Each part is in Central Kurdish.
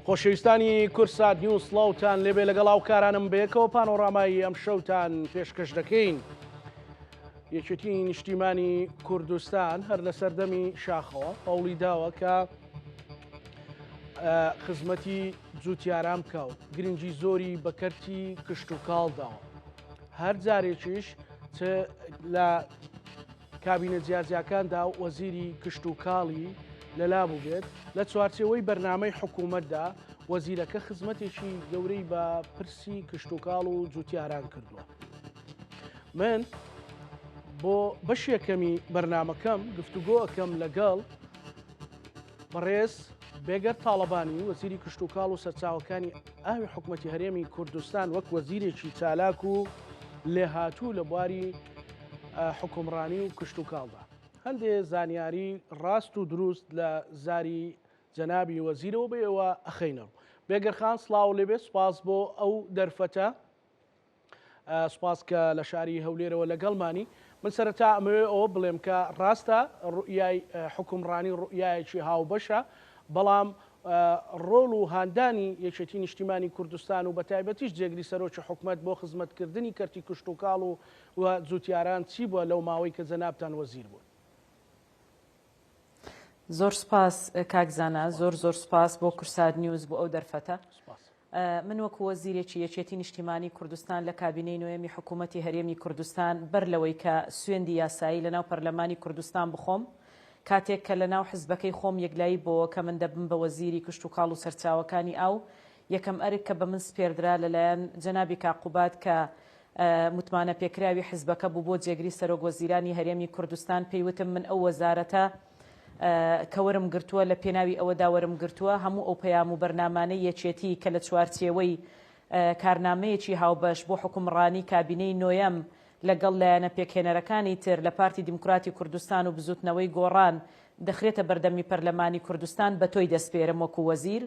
خۆشەویستانی کورسات نیوز سڵاوتان لێبێ لەگەڵ هاوکارانم بەیەکەوە پانۆڕامایی ئەم شەوتان پێشکەش دەکەین. یەکێتی نیشتیمانی کوردستان هەر لە سەردەمی شاخەوە هەوڵی داوە کە خزمەتی جووتیاران بکەوت، گرنگی زۆری بەکەرتی کشت و کاڵداوە. هەر جارێکیش لە کابینە جیاجیاکاندا وەزیری کشت و کاڵی لەلا بوو بێت لە چوارچێوەی بەرنامەی حکوومەتدا وەزیرەکە خزمەتێکی گەورەی بە پرسی کشت و کاڵ و جووتیاران کردووە. من بۆ بەشێکەمی بەرنامەکەم گفتوگۆ ئەەکەم لەگەڵ بەڕێز بێگەر تاڵەبانی وەزیری کشت و کاڵ و سەرچاوەکانی ئاوی حکوومەتی هەرێمی کوردستان وەک وەزیرێکی چالاک و لێهاتوو لە بواری حکومڕانی و کشت و کاڵدا. هەندێ زانیاری ڕاست و دروست لە زاری جەنابی وەزیرەوە بێەوە ئەخەینەوە. بێگەرخان سڵاو لێبێ، سوپاس بۆ ئەو دەرفەتە، سوپاس کە لە شاری هەولێرەوە لەگەڵمانی. من سەرەتا ئەمەوێ ئەوە بڵێم کە ڕاستە ڕوئیای حکومڕانی ڕوئیایەکی هاوبەشە، بەڵام ڕۆڵ و هاندانی یەکێتی نیشتیمانی کوردستان و بە تایبەتیش جێگری سەرۆکی حکوومەت بۆ خزمەتکردنی کەرتی کشت و کاڵ و جووتیاران چی بووە لەو ماوەی کە جەنابتان وەزیر بوون؟ زۆر سپاس کاکزانە، زۆر سپاس بۆ کورسات نیوز بۆ ئەو دەرفەتە. من وەکو وەزیرێکی یەکێتی نیشتیمانی کوردستان لە کابینەی نوێمی حکوومەتی هەرێمی کوردستان بەر لەوەی کە سوێندی یاسایی لەناو پەرلەمانی کوردستان بخۆم، کاتێک کە لەناو حزبەکەی خۆم یەکلایی بۆ کە من دەبم بە وەزیری کشت و کاڵ و سەرچاوەکانی ئاو، یەکەم ئەرک کە بە من سپێردرا لەلایەن جەنابی کاقوبات کە متمانە پێکراوی حزبەکە بوو بۆ جێگری سەرۆک وەزیرانی هەرێمی کوردستان، پێیوتم من ئەو وەزارەتە کە وەرم گرتووە لە پێناوی ئەوەدا وەرم گرتووە هەموو ئەو پەیام و بەرنامانەی یەکێتی کە لە چوارچێوەی کارنامەیەکی هاوبەش بۆ حکومڕانی کابینەی نۆیەم لەگەڵ لایەنە پێکهێنەرەکانی تر لە پارتی دیموکراتی کوردستان و بزوتنەوەی گۆڕان دەخرێتە بەردەمی پەرلەمانی کوردستان بە تۆی دەستپێرم وەکو وەزیر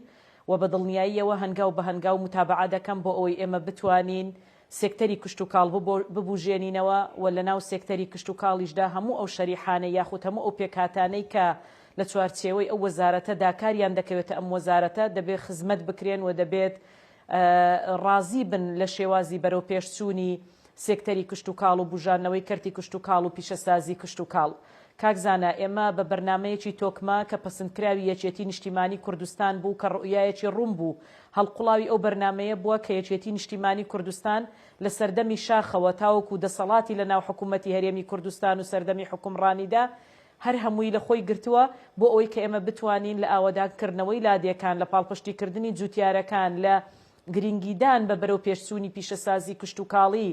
و بە دڵنیاییەوە هەنگاو بە هەنگاو متابعە دەکەم بۆ ئەوەی ئێمە بتوانین سێکتەری کشت و کاڵ ببوژێنینەوە و لە ناو سێکتەری کشت و کاڵیشدا هەموو ئەو شەریحانە یاخود هەموو ئەو پێکهاتانەی کە لە چوارچێوەی ئەو وەزارەتە داکاریان دەکەوێتە ئەم وەزارەتە دەبێت خزمەت بکرێن و دەبێت ڕازی بن لە شێوازی بەرەو پێشچوونی سێکتەری کشت و کاڵ و بژانەوەی کەرتی کشت و کاڵ و پیشەسازی کشت و کاڵ. کاکزانە ئێمە بە بەرنمەیەکی تۆکما کە پەسەندکراوی یەکێتی نیشتیمانی کوردستان بوو کە ڕوئیایەکی ڕوون بوو، هەڵقوڵاوی ئەو بەرنمەیە بووە کە یەکێتی نیشتیمانی کوردستان لە سەردەمی شاخەوە تاوەکو دەسەڵاتی لە ناو حکوومەتی هەرێمی کوردستان و سەردەمی حکومڕانیدا هەر هەمووی لە خۆی گرتووە بۆ ئەوەی کە ئێمە بتوانین لە ئاوادانکردنەوەی لادیەکان لە پاڵپشتیکردنی جووتیارەکان لە گرنگیدان بە بەرەو پێشچوونی پیشەسازی کشت و کاڵی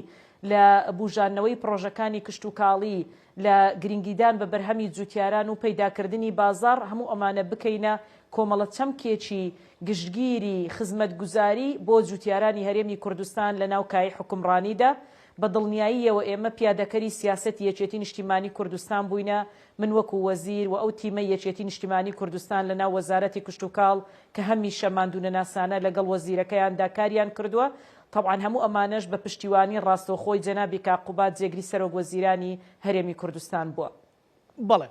لە بژانەوەی پرۆژەکانی کشت و کاڵی لە گرنگیدان بە بەرهەمی جووتیاران و پەیداکردنی بازار هەموو ئەمانە بکەینە کۆمەڵە چەمکێکی گشتگیری خزمەتگوزاری بۆ جووتیارانی هەرێمی کوردستان لە ناو کای حکومڕانیدا. بە دڵنیاییەوە ئێمە پیادەکەری سیاسەتی یەکێتی نیشتیمانی کوردستان بووینە، من وەکو وەزیر و ئەو تیمە یەکێتی نیشتیمانی کوردستان لە ناو وەزارەتی کشت و کاڵ کە هەمی شەماندونە ناسانە لەگەڵ وەزیرەکەیان داکاریان کردووە. طبعاً هەموو ئەمانەش بە پشتیوانی ڕاستەوخۆی جەنابی کاقوبات جێگری سەرۆک وەزیرانی هەرێمی کوردستان بووە. بەڵێ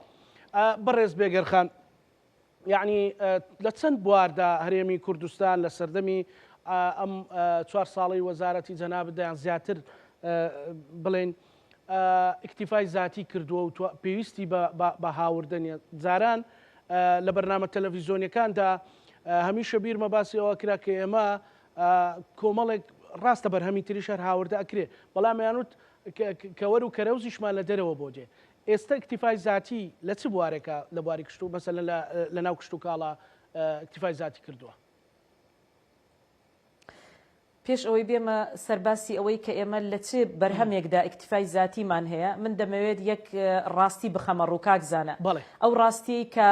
بەڕێز بێگەرخان، یعنی لە چەند بواردا هەرێمی کوردستان لە سەردەمی ئەم 4 ساڵی وەزارەتی جەنابدایان زیاتر بڵێن ئیکتیفای ذاتی کردووە و پێویستی بە هاوردنیە. جاران لە بەرنامە تەلەڤیزۆنیەکاندا هەمیشە بیرمە باسی ئەوە کرا کە ئێمە کۆمەڵێک ڕاستە بەرهەمی تریش هەر هاوردە ئەکرێ، بەڵام یانوت کەوەر و کەرەوزیشمان لە دەرەوە بۆ دێ. ئێستا ئیکتیفای ذاتی لە چ بوارێکە لە بواری کشت و مەسەلەن لە ناو کشت و کاڵە ئیکتیفای ذاتی کردووە؟ پێش ئەوەی بێمە سەرباسی ئەوەی کە ئێمە لە چ بەرهەمێکدا ئیکتیفای ذاتیمان هەیە، من دەمەوێت یەک ڕاستی بخەمە ڕوو کاکزانە. ئەو ڕاستی کە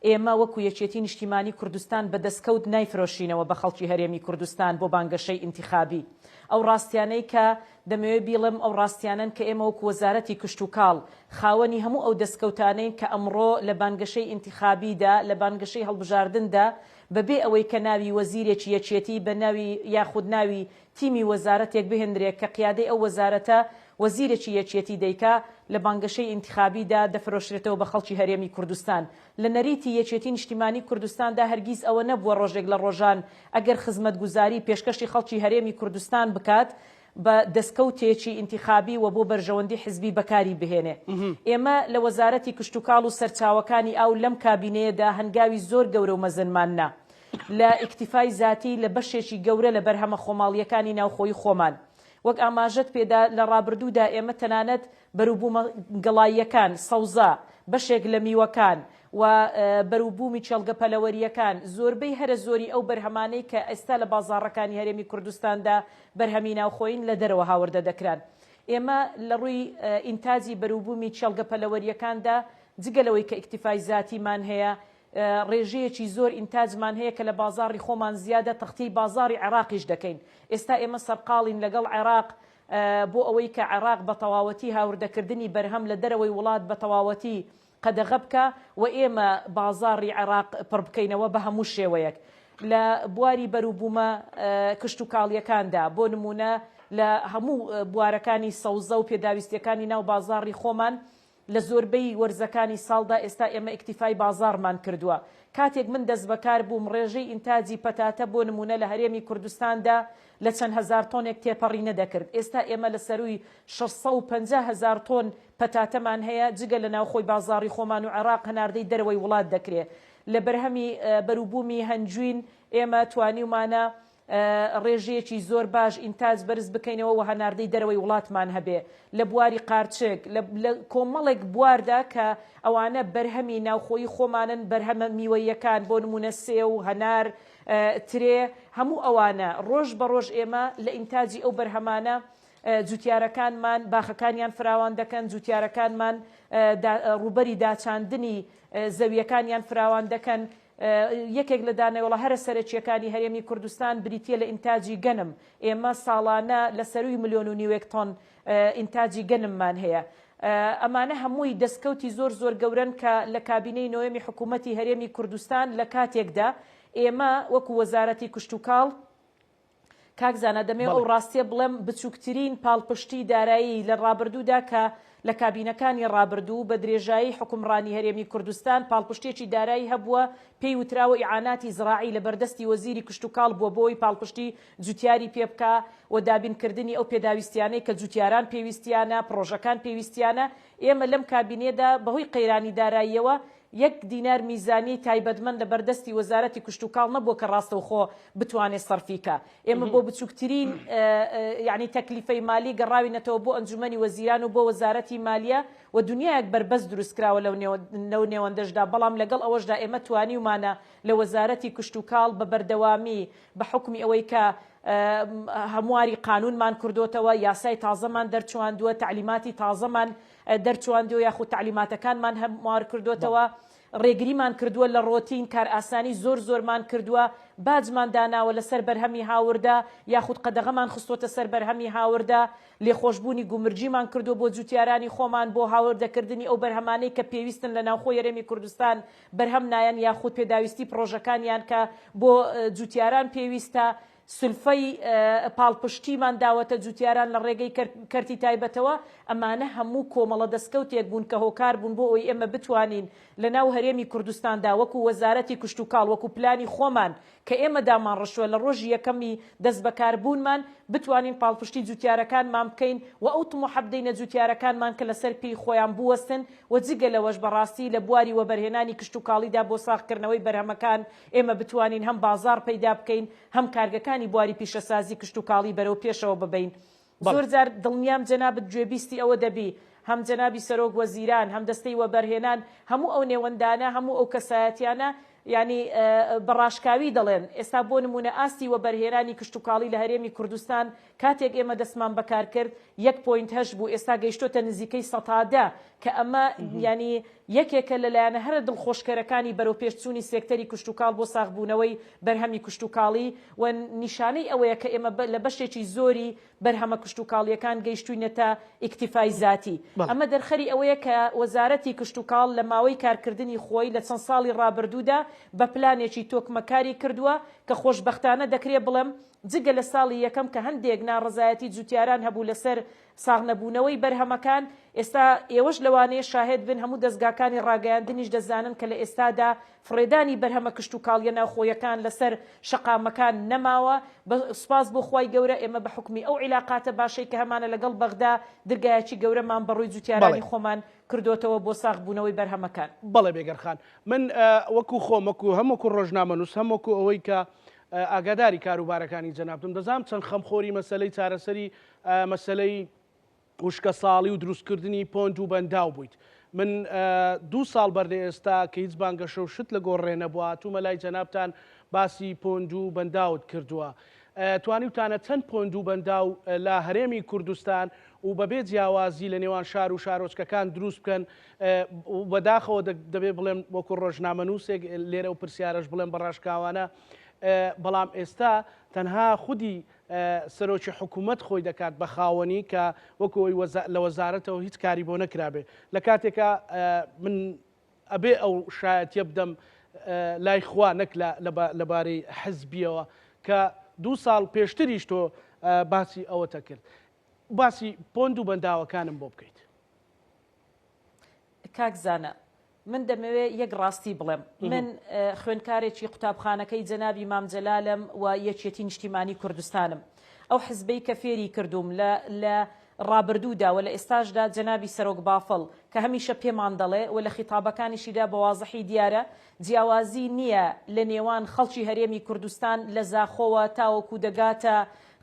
ئێمە وەکو یەکێتی نیشتیمانی کوردستان بەدەستکەوت نایفرۆشینەوە بە خەڵکی هەرێمی کوردستان بۆ بانگەشەی ئینتیخابی. ئەو ڕاستیانەی کە دەمەوێت بیڵم ئەو ڕاستیانن کە ئێمە وەکو وەزارەتی کشت و کاڵ خاوەنی هەموو ئەو دەستکەوتانەی کە ئەمڕۆ لە بانگەشەی ئینتیخابیدا لە بانگەشەی هەڵبژاردندا بەبێ ئەوەی کە ناوی وەزیرێکی یەکێتی بە ناوی یاخود ناوی تیمی وەزارەتێک بهێنرێت کە قیادەی ئەو وەزارەتە وەزیرێکی یەکێتی دەیکا لە بانگەشەی ئینتیخابیدا دەفرۆشرێتەوە بە خەڵکی هەرێمی کوردستان. لە نەریتی یەکێتی نیشتیمانی کوردستاندا هەرگیز ئەوە نەبووە ڕۆژێک لە ڕۆژان ئەگەر خزمەتگوزاری پێشکەشی خەڵکی هەرێمی کوردستان بکات بە دەستکەوتێکی ئینتیخابی و بۆ بەرژەوەندی حزبی بەکاری بهێنێ. ئێمە لە وەزارەتی کشتوکاڵ و سەرچاوەکانی ئاو لەم کابینەیەدا هەنگاوی زۆر گەورە و مەزنماننا لە ئیکتیفای زاتی لە بەشێکی گەورە لە بەرهەمە خۆماڵیەکانی ناوخۆی خۆمان. وەک ئاماژەت پێدا لە ڕابردوودا ئێمە تەنانەت بەرووبوومە گەڵاییەکان سەوزا بەشێک لە میوەکان و بەرووبوومی چێڵگە پەلەوەریەکان زۆربەی هەرە زۆری ئەو بەرهەمانەی کە ئێستا لە بازاڕەکانی هەرێمی کوردستاندا بەرهەمی ناوخۆین لە دەرەوە هاوردە دەکران. ئێمە لە ڕووی ئینتاجی بەرووبوومی چێڵگە پەلەوەریەکاندا جگەلەوەی کە ئیکتیفای زاتیمان هەیە ڕێژەیەکی زۆر ئینتاجمان هەیە کە لە بازاڕی خۆمان زیادە تەختی بازاڕی عێراقیش دەکەین. ئێستا ئێمە سەرقاڵین لەگەڵ عێراق بۆ ئەوەی کە عێراق بە تەواوەتی هاوردەکردنی بەرهەم لە دەرەوەی وڵات بە تەواوەتی قەدەغە بکە و ئێمە بازاڕی عێراق پڕ بکەینەوە بە هەموو شێوەیەک. لە بواری بەرووبوومە کشتوکاڵیەکاندا بۆ نمونە لە هەموو بوارەکانی سەوزە و پێداویستیەکانی ناو بازاڕی خۆمان لە زۆربەی وەرزەکانی ساڵدا ئێستا ئێمە ئیکتیفای بازاڕمان کردووە. کاتێک من دەست بەکار بووم ڕێژەی ئینتاجی پەتاتە بۆ نمونە لە هەرێمی کوردستاندا لە چەند هەزار تۆنێک تێپەڕی نەدەکرد. ئێستا ئێمە لە سەروی 650,000 تۆن پەتاتەمان هەیە جگە لە ناوخۆی بازاڕی خۆمان و عێراق هەناردەی دەرەوەی وڵات دەکرێت. لە بەرهەمی بەرووبوومی هەنجوین ئێمە توانیومانە ڕێژەیەکی زۆر باش ئینتاج بەرز بکەینەوە و هەناردەی دەرەوەی وڵاتمان هەبێ. لە بواری قارچێک لە کۆمەڵێک بواردا کە ئەوانە بەرهەمی ناوخۆی خۆمانن بەرهەمە میوەیەکان بۆ نمونە سێ و هەنار ترێ هەموو ئەوانە ڕۆژ بە ڕۆژ ئێمە لە ئینتاجی ئەو بەرهەمانە جوتیارەکانمان باخەکانیان فراوان دەکەن جوتیارەکانمان ڕوبەری داچاندنی زەویەکانیان فراوان دەکەن. یەکێک لە دانەوەڵە هەرە سەرچیەکانی هەرێمی کوردستان بریتە لە ئینتاجی گەنم. ئێمە ساڵانە لە سەروی 1.5 ملیۆن تۆن ئینتاجی گەنممان هەیە. ئەمانە هەمووی دەستکەوتی زۆر زۆر گەورن کە لە کابینەی نۆیەمی حکوومەتی هەرێمی کوردستان لە کاتێکدا ئێمە وەکو وەزارەتی کشتوکاڵ کاکزانە دەمێ ئەو ڕاستیە بڵێم بچووکترین پاڵپشتی دارایی لە ڕابردوودا کە لە کابینەکانی ڕابردوو بە درێژایی حکومڕانی هەرێمی کوردستان پاڵپشتێکی دارایی هەبووە پێی وتراوە ئیعاناتی زراعی لە بەردەستی وەزیری کشتوکاڵ بووە بۆی پاڵپشتی جوتیاری پێ بکە و دابینکردنی ئەو پێداویستیانەی کە جوتیاران پێویستیانە پرۆژەکان پێویستیانە. ئێمە لەم کابینێدا بەهۆی قەیرانی داراییەوە 1 دینار میزانی تایبەتمەند لە بەردەستی وەزارەتی کشتوکاڵ نەبووە کە ڕاستەوخۆ بتوانێت سەرفیکە. ئێمە بۆ بچووکترین یعنی تەکلیفەی مالی گەڕاوینەتەوە بۆ ئەنجومەنی وەزیران و بۆ وەزارەتی مالیە و دنیایەک بربەست دروستکراوە لەو نێوەندەشدا. بەڵام لەگەڵ ئەوەشدا ئێمە توانیومانە لە وەزارەتی کشتوکاڵ بە بەردەوامی بە حکمی ئەوەی کە هەمواری قانونمان کردوتەوە یاسای تازەمان دەرچواندووە تعلیماتی تازەمان دەرچواندووە یاخود تعلیماتەکانمان هەموار کردوتەوە ڕێگریمان کردووە لە ڕۆتین کار ئاسانی زۆر زۆرمان کردووە باجمان داناوە لەسەر بەرهەمی هاوردا یاخود قەدەغەمان خستۆتە سەر بەرهەمی هاوردا لێخۆشببوونی گومرجیمان کردو بۆ جوتیارانی خۆمان بۆ هاوردەکردنی ئەو بەرهەمانەی کە پێویستن لە ناوخۆی هەرێمی کوردستان بەرهەم نایەن یاخود پێداویستی پرۆژەکانیان کە بۆ جوتیاران پێویستە سلفەی پاڵپشتیمان داوەتە جوتیاران لە ڕێگەی کەرتی تایبەتەوە. ئەمانە هەموو کۆمەڵە دەستکەوتێک بوون کە هۆکار بوون بۆ ئەوی ئێمە بتوانین لە ناو هەرێمی کوردستاندا وەکو وەزارەتی کشتوکاڵ وەکو پلانی خۆمان کە ئێمە دامان ڕەشوە لە ڕۆژی یەکەمی دەست بەکاربوونمان بتوانین پاڵپشتی جوتیارەکانمان بکەین و ئەو تموحە بدەینە جوتیارەکانمان کە لەسەر پێی خۆیان بوەستن و جگە لەوەش بەڕاستی لە بواری وەبەرهێنانی کشتوکاڵیدا بۆ ساغکردنەوەی بەرهەمەکان ئێمە بتوانین هەم بازار پەیدا بکەین هەم کارگەکانی بواری پیشەسازی کشتوکاڵی بەرەو پێشەوە ببین. زۆر جار دڵنیام جەنابەت گوێبیستی ئەوە دەبی هەم جەنابی سەرۆک وەزیران هەم دەستەی وەبەرهێنان هەموو ئەو نێوەندانە هەموو ئەو کەسایەتیانە ینی بەڕاشکاوی دەڵێن. ئێستا بۆ نمونە ئاستی وەبەرهێنانی کشتوکاڵی لە هەرێمی کوردستان کاتێک ئێمە دەستمان بەکار کرد 1.8 بوو ئێستا گەیشتۆتە نزیکەی 100 کە ئەمە ینی یەکێکە لەلایەنە هەرە دڵخۆشکەرەکانی بەرەو پێشچوونی سێکتەری کشتوکاڵ بۆ ساغبوونەوەی بەرهەمی کشتوکاڵی و نیشانەی ئەوەیە کە ئێمە لە بەشێکی زۆری بەرهەمە کشتوکاڵیەکان گەیشتوینەتە ئیکتیفای زاتی. ئەمە دەرخەری ئەوەیە کە وەزارەتی کشتوکاڵ لە ماوەی کارکردنی خۆی لە چەند ساڵی ڕابردوودا بە پلانێکی تۆکمەکاری کردووە کە خۆشبەختانە دەکرێت بڵێم جگە لە ساڵی یەکەم کە هەندێک ناڕزایەتی جوتیاران هەبوو لەسەر ساغ نەبوونەوەی بەرهەمەکان ئێستا ئێوەش لەوانەیە شاهێد بن هەموو دەستگاکانی ڕاگەیاندنیش دەزانن کە لە ئێستادا فڕێدانی بەرهەمە کشت و کاڵیە ناوخۆیەکان لەسەر شەقامەکان نەماوە. سوپاس بۆ خوای گەورە ئێمە بە حکمی ئەو عیلاقاتە باشەی کە هەمانە لەگەڵ بەغدا دەرگایەکی گەورەمان بەڕووی جوتیارانی خۆمان کردوتەوە بۆ ساغبوونەوەی بەرهەمەکان. بەڵێ بێگەرخان، من وەکو خۆم وەکو هەمووکو ڕۆژنامەنووس هەمووکو ئەوەی کە ئاگاداری کاروبارەکانی جەنابتم دەزانم چەند خەمخۆری مەسلەی چارەسەری مەسلەی وشکە ساڵی و دروستکردنی پۆنج و بەنداو بوویت. من 2 ساڵ بەردە ئێستا کە هیچ بانگەشە و شت لە گۆڕێنە بووە تومە لای جەنابتان باسی پۆنج و بەنداوت کردووە. توانیوتانە چەند پۆنج و بەنداو لە هەرێمی کوردستان و بەبێ جیاوازی لە نێوان شار و شارۆچکەکان دروست بکەن بەداخەوە دەبێ بڵێم وەکو ڕۆژنامەنووسێک لێرە و پرسیارەش بڵێم بەڕاشکاوانە، بەڵام ئێستا تەنها خودی سەرۆکی حکوومەت خۆی دەکات بە خاوەنی کە وەکوی لە وەزارەتەوە هیچ کاری بۆ نەکرابێ. لە کاتێکە من ئەبێ ئەو شایەتیە بدەم لای خوا نەک لەبارەی حزبیەوە کە 2 ساڵ پێشتریش تۆ باسی ئەوەتە کرد. باسی پۆند و بەنداوەکانم بۆ بکەیت. کاکزانە من دەمەوێت یەک ڕاستی بڵێم، من خوێندکارێکی قوتابخانەکەی جەنابی مام جەلالم و یەکێتی نیشتیمانی کوردستانم. ئەو حزبەی کە فێری کردوم لە ڕابردوودا و لە ئێستاشدا جەنابی سەرۆک بافڵ کە هەمیشە پێمان دەڵێ و لە خیتابەکانیشیدا بە واضحی دیارە جیاوازی نییە لە نێوان خەڵکی هەرێمی کوردستان لە زاخۆوە تاوەکو دەگاتە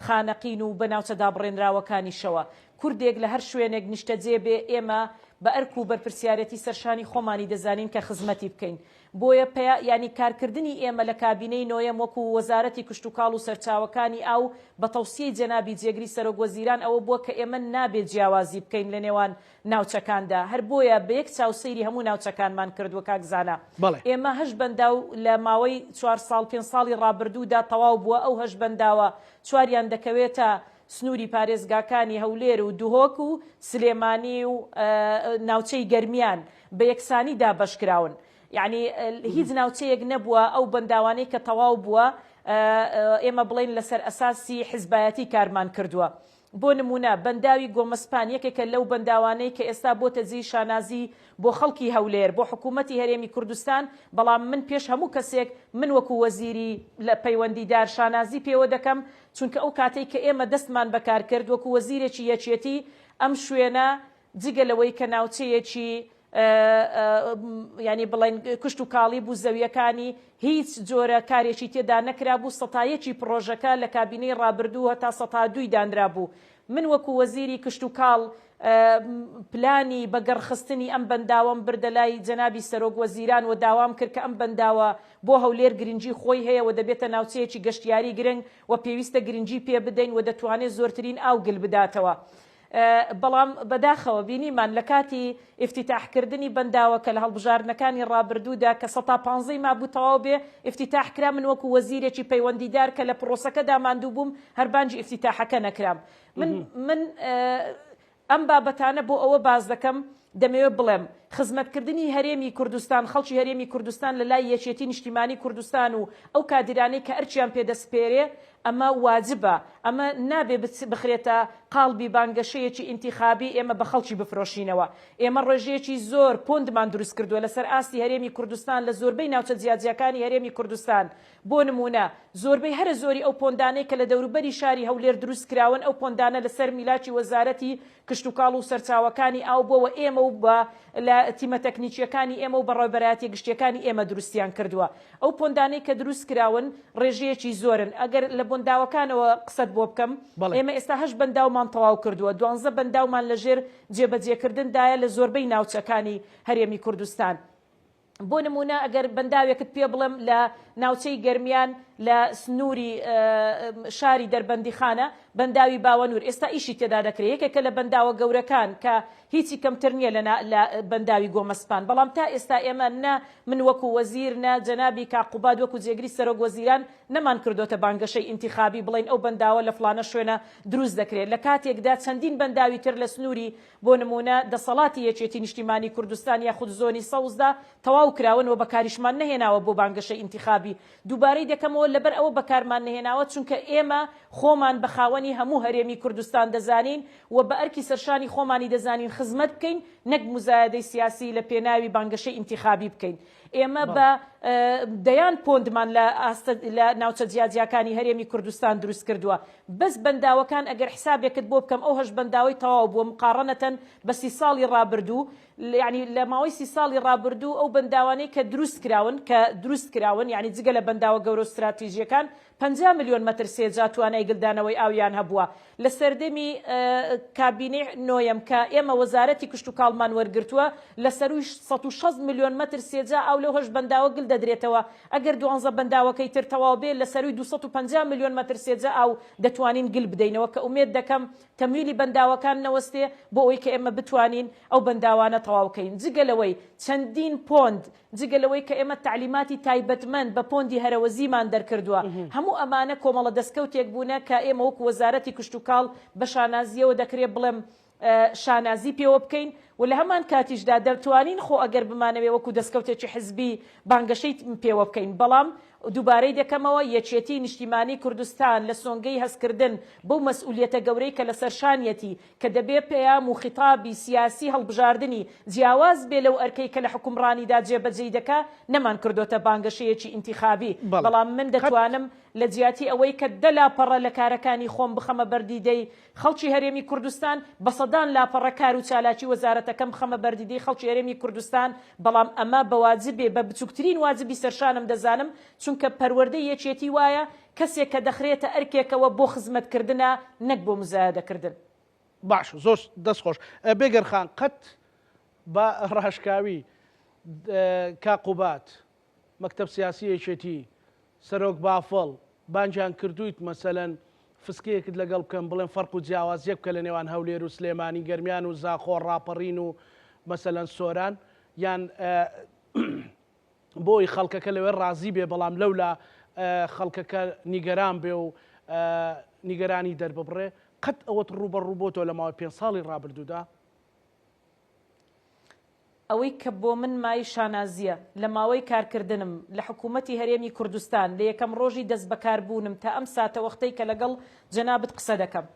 خانەقین و بەناوچە دابڕێنراوەکانیشەوە. کوردێک لە هەر شوێنێک نیشتەجێ بێ ئێمە بە ئەرک و بەرپرسیارەتی سەرشانی خۆمانی دەزانین کە خزمەتی بکەین. بۆیە ینی کارکردنی ئێمە لە کابینەی نۆیەم وەکو وەزارەتی کشت و کاڵ و سەرچاوەکانی ئاو بە تەوسیەی جەنابی جێگری سەرۆک وەزیران ئەوە بووە کە ئێمە نابێت جیاوازی بکەین لە نێوان ناوچەکاندا. هەر بۆیە بە یەک چاوسەیری هەموو ناوچەکانمان کردووە کاکزانە. ئێمە هەش بەنداو لە ماوەی 4 ساڵ 5 ساڵی ڕابردوودا تەواو بووە. ئەو هەش بەنداوە 4یان دەکەوێتە سنووری پارێزگاکانی هەولێر و دوهۆک و سلێمانی و ناوچەی گەرمیان بە یەکسانی دابەشکراون. یعنی هیچ ناوچەیەک نەبووە ئەو بەنداوانەی کە تەواو بووە ئێمە بڵین لەسەر ئەساسی حیزبایەتی کارمان کردووە. بۆ نمونە بەنداوی گۆمەسپان یەکێکە لەو بەنداوانەی کە ئێستا بۆتە جێی شانازی بۆ خەڵکی هەولێر بۆ حکوومەتی هەرێمی کوردستان، بەڵام من پێش هەموو کەسێک من وەکو وەزیری لە پەیوەندیدار شانازی پێوە دەکەم، چونکە ئەو کاتێک کە ئێمە دەستمان بەکار کرد وەکو وەزیرێکی یەکێتی ئەم شوێنە جگە لەوەی کە ناوچەیەکی ینی بڵێن کشت و کاڵی بوو زەویەکانی هیچ جۆرە کارێکی تێدا نەکرا بوو. سەتایەکی پرۆژەکە لە کابینەی ڕابردوو هەتا 102 دانرا بوو. من وەکو وەزیری کشت و کاڵ پلانی بەگەڕخستنی ئەم بەنداوەم بردە لای جەنابی سەرۆک وەزیران و داوام کرد کە ئەم بەنداوە بۆ هەولێر گرنگی خۆی هەیە و دەبێتە ناوچەیەکی گەشتیاری گرنگ و پێویستە گرنگی پێ بدەین و دەتوانێت زۆرترین ئاو گل بداتەوە. بەڵام بەداخەوە بینیمان لە کاتی ئفتیتاحکردنی بەنداوە کە لە هەڵبژاردنەکانی ڕابردوودا کە 115 مابوو تەواو بێ ئفتیتاحکرا، من وەکو وەزیرێکی پەیوەندیدار کە لە پرۆسەکەدا ماندوو بووم هەربانجی ئفتیتاحەکە نەکرام. من ئەم بابەتانە بۆ ئەوە باز دەکەم دەمەوێت بڵێم خزمەتکردنی هەرێمی کوردستان، خەڵکی هەرێمی کوردستان لە لای یەکێتی نیشتیمانی کوردستان و ئەو کادرانەی کە ئەرچیان پێدەسپێرێ ئەمە واجبە، ئەمە نابێ بخرێتە قاڵبی بانگەشەیەکی ئینتیخابی ئێمە بە خەڵکی بفرۆشینەوە. ئێمە ڕێژەیەکی زۆر پۆندمان دروست کردووە لەسەر ئاستی هەرێمی کوردستان لە زۆربەی ناوچە جیاجیەکانی هەرێمی کوردستان. بۆ نمونە زۆربەی هەرە زۆری ئەو پۆندانەی کە لە دەوروبەری شاری هەولێر دروست کراون ئەو پۆندانە لەسەر میلاکی وەزارەتی کشت و کاڵ و سەرچاوەکانی ئاو بۆەوە ئێمە و بە لە تیمە تەکنیکیەکانی ئێمە و بەڕێوەبەرایەتی گشتیەکانی ئێمە دروستیان کردووە. ئەو پۆندانەی کە دروست کراون ڕێژەیەکی زۆرن. ئەگەر لە بەنداوەکانەوە قسەت بۆ بکەم، ئێمە ئێستا 8 بەنداومان تەواو کردووە، 12 بەنداومان لەژێر جێبەجێکردندایە لە زۆربەی ناوچەکانی هەرێمی کوردستان. بۆ نمونە ئەگەر بەنداوێکت پێ بڵم لە ناوچەی گەرمیان لە سنووری شاری دەربەندیخانە بەنداوی باوەنور ئێستا ئیشی تێدا دەکرێت، یەکێکە لە بەنداوە گەورەکان کە هیچی کەمتر نییە لە بەنداوی گۆمەسپان. بەڵام تا ئێستا ئێمە نە من وەکو وەزیر نە جەنابی کاقوباد وەکو جێگری سەرۆک وەزیران نەمان کردوتە بانگەشەی ئینتیخابی بڵین ئەو بەنداوە لە فلانە شوێنە دروست دەکرێت. لە کاتێکدا چەندین بەنداوی تر لە سنووری بۆ نمونە دەسەڵاتی یەکێتی نیشتیمانی کوردستان یاخود زۆنی سەوزدا تەواو کراون و بەکاریشمان نەهێناوە بۆ بانگەشەی ئینتیخابی. دووبارەی دەکەمەوە لەبەر ئەوە بەکارمان نهێناوە چونکە ئێمە خۆمان بە خاوەنی هەموو هەرێمی کوردستان دەزانین و بە ئەرکی سەرشانی خۆمانی دەزانین خزمەت بکەین نەک مزایدەی سیاسی لە پێناوی بانگەشەی ئینتیخابی بکەین. ئێمە بە دەیان پۆندمان لە ناوچە جیاجیەکانی هەرێمی کوردستان دروست کردووە. بەس بەنداوەکان ئەگەر حسابێکت بۆ بکەم ئەو هەش بەنداوەی تەواو بووە مقارنەتەن بە 30 ساڵی ڕابردوو، یعنی لە ماوەی 30 ساڵی ڕابردوو ئەو بەنداوانەی کە دروست کراون یعنی جگە لە بەنداوە گەورە استراتیژیەکان 50 میلیۆن مەتر سێجا توانای گلدانەوەی ئاویان هەبووە. لە سەردەمی کابینەی نۆیەم کە ئێمە وەزارەتی کشت و کاڵمان وەرگرتووە لە سەروی 160 میلیۆن مەتر سێجا ئاو لەو هەش بەنداوە گل دەدرێتەوە. ئەگەر 12 بەنداوەکەی تر تەواو بێ لە سەروی 250 میلیۆن مەتر سێجا ئاو دەتوانین گل بدەینەوە کە ئومێد دەکەم تەمویلی بەنداوەکان نەوەستێ بۆ ئەوەی کە ئێمە بتوانین ئەو بەنداوانە تەواو بکەین. جگەلەوەی چەندین پۆند جگەلەوەی کە ئێمە تعلیماتی تایبەتمەند بە پۆندی هەرەوەزیمان دەرکردووە هەموو ئەمانە کۆمەڵە دەستکەوتێک بوونە کە ئێمە وەکو وەزارەتی کشت و کاڵ بە شانازیەوە دەکرێت بڵێم شانازی پێوە بکەین و لە هەمان کاتیشدا دەتوانین خۆ ئەگەر بمانەوێ وەکو دەستکەوتێکی حزبی بانگەشەی پێوە بکەین. بەڵام دووبارەی دەکەمەوە یەکێتی نیشتیمانی کوردستان لە سۆنگەی هەستکردن بەو مەسئولیەتە گەورەی کە لەسەر شانیەتی کە دەبێ پێیام و خیتابی سیاسی هەڵبژاردننی جیاواز بێ لەو ئەرکەی کە لە حکومڕانیدا جێبەجێ دەکا نەمان کردوتە بانگەشەیەکی ئینتیخابی. بەڵام من دەتوانم لە جیاتی ئەوەی کە دە لاپەڕە لە کارەکانی خۆم بخەمە بەردیدەی خەڵکی هەرێمی کوردستان بە سەدان لاپەڕە کار و چالاکی وەزارەتەکەم بخەمە بەردیدەی خەڵکی هەرێمی کوردستان. بەڵام ئەمە بە واجبێ بە بچووکترین واجبی سەرشانم دەزانم چونکە پەروەردەی یەکێتی وایە کەسێک کە دەخرێتە ئەرکێکەوە بۆ خزمەتکردنە نەک بۆ مزایدەکردن. باش زۆر دەستخۆش. بێگەرخان قەت بە ڕاشکاوی کاقوبات مەکتەب سیاسی یەکێتی سەرۆک بافڵ بانجیان کردویت مەسەلەن فسکەیەکت لەگەڵ بکەم بڵێن فەرق و جیاوازیە بکە لە نێوان هەولێر و سلێمانی گەرمیان و زاخۆ ڕاپەڕین و مەسەلەن سۆران یان بۆی خەڵکەکە لەوێ ڕازی بێ بەڵام لەولا خەڵکەکە نیگەران بێ و نیگەرانی دەرببڕێ قەت ئەوەت ڕوبەڕوو بۆتەوە لە ماوەی 5 ساڵی ڕابردوودا؟ ئەوەی کە بۆ من مای شانازیە لە ماوەی کارکردنم لە حکوومەتی هەرێمی کوردستان لە یەکەم ڕۆژی دەست بەکاربوونم تا ئەم ساتە وەختەی کە لەگەڵ جەنابەت قسە دەکەم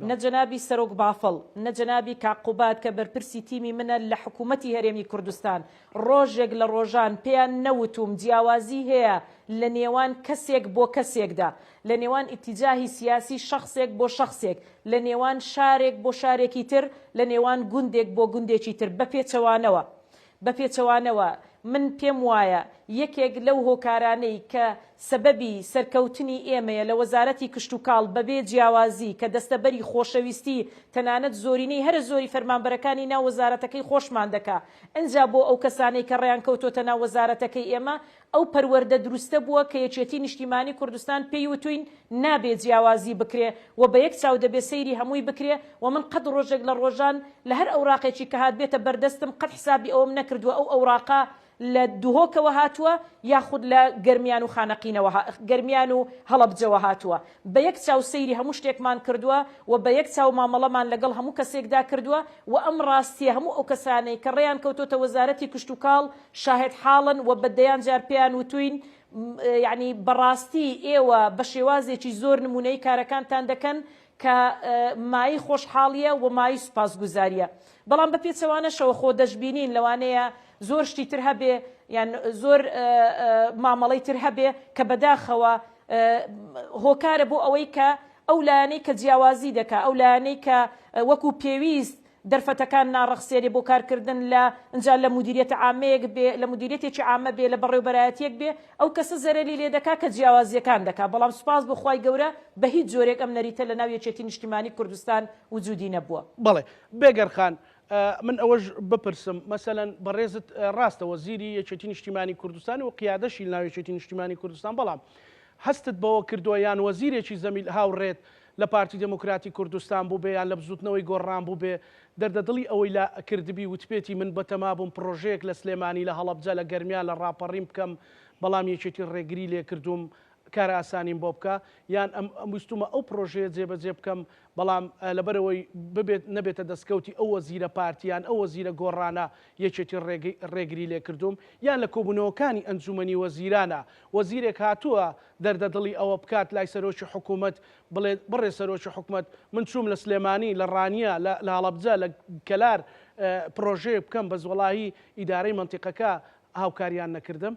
نە جەنابی سەرۆک بافڵ نە جەنابی کاقوبات کە بەرپرسی تیمی منە لە حکوومەتی هەرێمی کوردستان ڕۆژێک لە ڕۆژان پێیان نەوتوم جیاوازی هەیە لە نێوان کەسێک بۆ کەسێکدا، لە نێوان ئیتیجاهی سیاسی شخصێک بۆ شخصێک، لە نێوان شارێک بۆ شارێکی تر، لە نێوان گوندێک بۆ گوندێکی تر بە پێچەوانەوە من پێم وایە یەکێک لەو هۆکارانەی کە سەبەبی سەرکەوتنی ئێمەیە لە وەزارەتی کشت و کاڵ بەبێ جیاوازی کە دەستەبەری خۆشەویستی تەنانەت زۆرینەی هەر زۆری فەرمانبەرەکانی ناو وەزارەتەکەی خۆشمان دەکا. ئەنجا بۆ ئەو کەسانەی کە ڕێیان کەوتۆتە ناو وەزارەتەکەی ئێمە ئەو پەروەردە دروستە بووە کە یەکێتی نیشتیمانی کوردستان پێی وتوین نابێ جیاوازی بکرێ و بە یەک چاو دەبێ سەیری هەمووی بکرێ و من قەت ڕۆژێک لە ڕۆژان لە هەر ئەوراقێکی کە هات بێتە بەردەستم قەت حسابی ئەوم نەکردووە ئەو ئەوراقا لە دوهۆکەوە هاتووە یاخود لە گەرمیان و خانەقینەوە گەرمیان و هەڵەبجەوە هاتووە. بە یەک چاو سەیری هەموو شتێکمان کردووە و بە یەک چاو مامەڵەمان لەگەڵ هەموو کەسێکدا کردووە و ئەم ڕاستیە هەموو ئەو کەسانەی کە ڕێیان کەوتۆتە وەزارەتی کشت و کاڵ شاهد حاڵن و بەدەیان جار پێیان وتوین یعنی بەڕاستی ئێوە بە شێوازێکی زۆر نمونەی کارەکانتان دەکەن کە مای خۆشحاڵیە و مای سوپاسگوزاریە. بەڵام بە پێچەوانەشەوە خۆ دەشبینین لەوانەیە زۆر شتی تر هەبێ یان زۆر مامەڵەی تر هەبێ کە بەداخەوە هۆکارە بۆ ئەوەی کە ئەو لایەنەی کە جیاوازی دەکا ئەو لایەنەی کە وەکو پێویست دەرفەتەکان ناڕەخسێری بۆ کارکردن لە ئەنجا لە مدیریەتە عامەیەک بێ لە مدیریەتێکی عامە بێ لە بەڕێوەبەرایەتیەک بێ ئەو کەسە زەرەری لێ دەکا کە جیاوازیەکان دەکا. بەڵام سوپاس بۆ خوای گەورە بە هیچ جۆرێک ئەم نەریتە لە ناو یەکێتی نیشتیمانی کوردستان وجودی نەبووە. بەڵێ بێگەرخان من ئەوەش بپرسم مەسەلەن بەڕێزت ڕاستە وەزیری یەکێتی نیشتیمانی کوردستان و قیادەشی ناو یەکێتی نیشتیمانی کوردستان بەڵام هەستت بەوە کردووە یان وەزیرێکی زەمیل هاوڕێت لە پارتی دموکراتی کوردستان بوو بێ یان لە بزوتنەوەی گۆڕان بوو بێ دەردەدڵی ئەوەی لە کردبی وتپێتی من بەتەما بووم پرۆژەیەک لە سلێمانی لە هەڵەبجە لە گەرمیان لە ڕاپەڕیم بکەم بەڵام یەکێتی ڕێگری لێ کردوم کار ئاسانیم بۆ بکە یان ئەم ویستومە ئەو پرۆژەیە جێبەجێ بکەم بەڵام لەبەرەوەی نەبێتە دەستکەوتی ئەو وەزیرە پارتیان ئەو وەزیرە گۆڕانە یەکێتی ڕێگری لێ کردوم یان لە کۆبوونەوەکانی ئەنجومەنی وەزیرانە وەزیرێک هاتووە دەردەدڵی ئەوە بکات لای سەرۆکی حکوومەت بڵێت بڕێ سەرۆکی حکوومەت من چووم لە سلێمانی لە ڕانیە لە هەڵەبجە لە کەلار پرۆژەیە بکەم بە زوڵایی ئیدارەی منتیقەکە هاوکاریان نەکردم.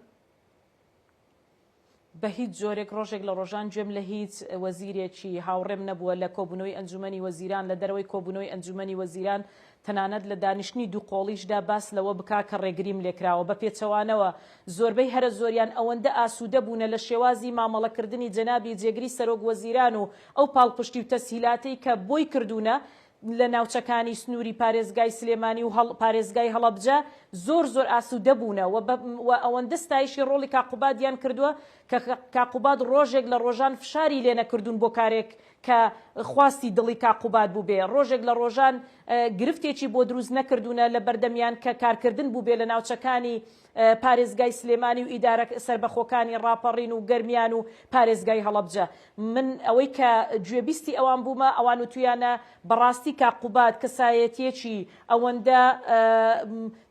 بە هیچ جۆرێک ڕۆژێک لە ڕۆژان گوێم لە هیچ وەزیرێکی هاوڕێم نەبووە لە کۆبوونەوەی ئەنجومەنی وەزیران لە دەرەوەی کۆبوونەوەی ئەنجومەنی وەزیران تەنانەت لە دانیشتنی دووقۆڵیشدا باس لەوە بکا کە ڕێگریم لێکراوە بە پێچەوانەوە زۆربەی هەرە زۆریان ئەوەندە ئاسوودە بوونە لە شێوازی مامەڵەکردنی جەنابی جێگری سەرۆک وەزیران و ئەو پاڵپشتی و تەسهیلاتەی کە بۆی کردوونە لە ناوچەکانی سنووری پارێزگای سلێمانی و پارێزگای هەڵەبجە زۆر ئاسوودە بوونە و ئەوەندە ستایشی ڕۆڵی کاقوبادیان کردووە کە کاقوباد ڕۆژێک لە ڕۆژان فشاری لێ نەکردوون بۆ کارێک کە خواستی دڵی کاقوباد بوو بێ ڕۆژێک لە ڕۆژان گرفتێکی بۆ دروست نەکردوونە لە بەردەمیان کە کارکردن بوو بێ لە ناوچەکانی پارێزگای سلێمانی و ئیدارە سربەخۆکانی ڕاپەڕین و گەرمیان و پارێزگای هەڵەبجە من ئەوەی کە گوێبیستی ئەوان بوومە ئەوان و تویانە بەڕاستی کاقوباد کەسایەتیەکی ئەوەندە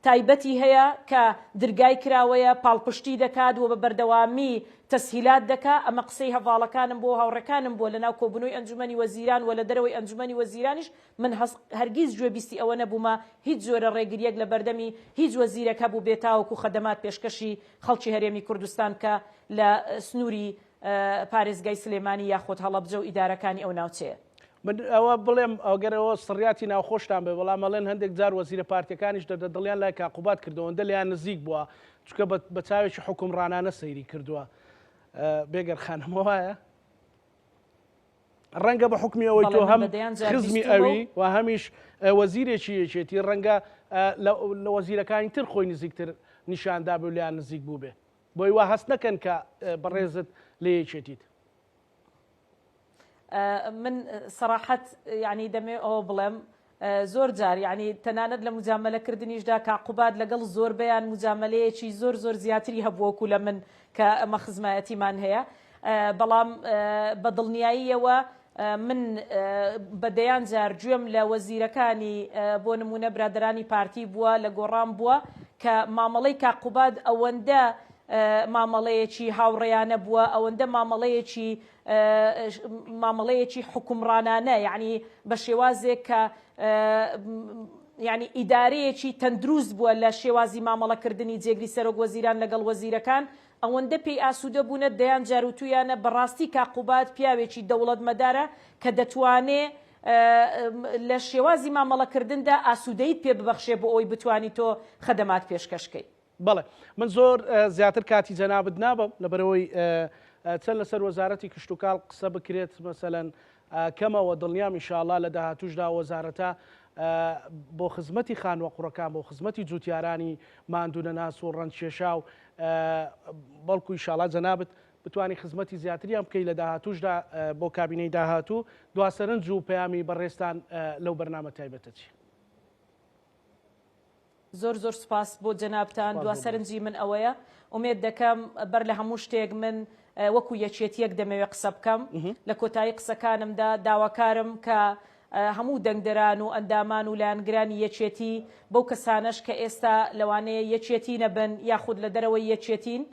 تایبەتی هەیە کە درگای کراوەیە پاڵپشتی دەکات و بە بەردەوامی تەسهیلات دەکا ئەمە قسەی هەواڵەکانم بۆ هاوڕەکانم بۆ لەناو کۆبوونەوەی ئەنجومەنی وەزیران و لە دەرەوەی ئەنجومەنی وەزیرانیش من هەرگیز گوێبیستی ئەوە نەبوومە هیچ جۆرە ڕێگریەک لە بەردەمی هیچ وەزیرێک هەبوو بێتاوەکو خەدەمات پێشکەشی خەڵکی هەرێمی کوردستان کە لە سنووری پارێزگای سلێمانی یاخۆت هەڵەبجە و ئیدارەکانی ئەو ناوچەیە. من ئەوە بڵێم ئەوگەرەوە سڕیاتی ناوخۆشتان بێ بەڵام مەڵێن هەندێک جار وەزیرە پارتیەکانیش دەدڵیان لای کاقوباد کردەوەندە لیان نزیک بووە چونکە بە چاوێکی حکومڕانانە سەیری کردووە بێگەر خانمەوە وایە ڕەنگە بە حکمی ئەوەی تۆ هەم خزمی ئەوی و هەمیش وەزیرێکی یەکێتی ڕەنگە لە وەزیرەکانی تر خۆی نزیکتر نیشاندا بێ لیان نزیک بوو بێ بۆی وا هەست نەکەن کە بەڕێزت لێ یەکێتیت. من سەراحەت یعنی دەمێ ئەوە بڵێم زۆر جار یعنی تەنانەت لە مجاملەکردنیشدا کاقوباد لەگەڵ زۆربەیان مجاملەیەکی زۆر زیاتری هەبووەکو لە من کە ئەمە خزمایەتیمان هەیە بەڵام بە دڵنیاییەوە من بەدەیان جار گوێم لە وەزیرەکانی بۆ نمونە برادرانی پارتی بووە لە گۆڕام بووە کە مامەڵەی کاقوباد ئەوەندە مامەڵەیەکی هاوڕێیانە بووە ئەوەندە مامەڵەیەکی حکومڕانانە یعنی بە شێوازێک کە یعنی ئیدارەیەکی تەندروست بووە لە شێوازی مامەڵەکردنی جێگری سەرۆک وەزیران لەگەڵ وەزیرەکان ئەوەندە پێی ئاسوودە بوونە دەیان جاروتویانە بەڕاستی کاقوباد پیاوێکی دەوڵەتمەدارە کە دەتوانێت لە شێوازی مامەڵەکردندا ئاسوودەیت پێ ببەخشێ بۆ ئەوی بتوانی تۆ خەدەمات پێشکەشکەی. بەڵێ من زۆر زیاتر کاتی جەنابەت نابم لەبەرەوەی چەند لەسەر وەزارەتی کشتتوکاڵ قسە بکرێت مەسەلەن کەمەوە دڵنیام ئینشاءڵڵا لە داهاتووشدا وەزارەتە بۆ خزمەتی خانوەقوڕەکان بۆ خزمەتی جوتیارانی ماندوونە ناس و ڕەنکێشا و بەڵکو ئینشاءڵڵا جەنابەت بتوانی خزمەتی زیاتریان بکەی لە داهاتووشدا بۆ کابینەی داهاتوو دواسەرنج و پەیامی بەڕێستان لەو بەرنامە تایبەتە چی؟ زۆر سپاس بۆ جەنابتان دواسەرنجی من ئەوەیە ئومێد دەکەم بەر لە هەموو شتێک من وەکو یەکێتیەک دەمەوێت قسە بکەم لە کۆتایی قسەکانمدا داواکارم کە هەموو دەنگدەران و ئەندامان و لایەنگرانی یەکێتی بەو کەسانەش کە ئێستا لەوانەیە یەکێتی نەبن یاخود لە دەرەوەی یەکێتین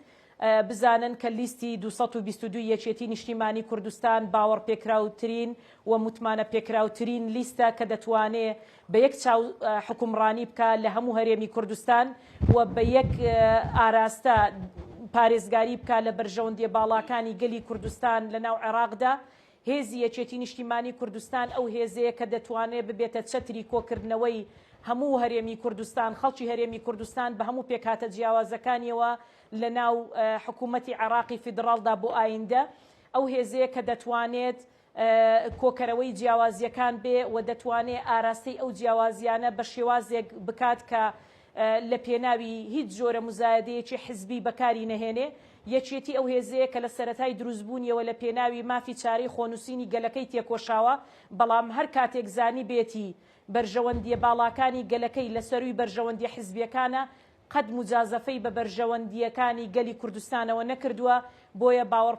بزانن کە لیستی 222 یەکێتی نیشتیمانی کوردستان باوەڕ پێکراوترین و متمانە پێکراوترین لیستە کە دەتوانێت بە یەک چاو حکومڕانی بکە لە هەموو هەرێمی کوردستان و بە یەک ئاراستە پارێزگاری بکە لە بەرژەوەندیە باڵاکانی گەلی کوردستان لە ناو عێراقدا هێزی یەکێتی نیشتیمانی کوردستان ئەو هێزەیە کە دەتوانێت ببێتە چەتری کۆکردنەوەی هەموو هەرێمی کوردستان خەڵکی هەرێمی کوردستان بە هەموو پێکهاتە جیاوازەکانیەوە لە ناو حکوومەتی عێراقی فیدراڵدا بۆ ئایندە ئەو هێزەیە کە دەتوانێت کۆکەرەوەی جیاوازیەکان بێ و دەتوانێت ئاراستەی ئەو جیاوازیانە بە شێوازێک بکات کە لە پێناوی هیچ جۆرە مزایدەیەکی حزبی بەکاری نەهێنێ یەکێتی ئەو هێزەیە کە لە سەرەتای دروستبوونیەوە لە پێناوی مافی چارەی خۆنووسینی گەلەکەی تێکۆشاوە بەڵام هەر کاتێک زانی بێتی بەرژەوەندیە باڵاکانی گەلەکەی لە سەروی بەرژەوەندیە حزبیەکانە قەت مجازەفەی بە بەرژەوەندیەکانی گەلی کوردستانەوە نەکردووە بۆیە باوەڕ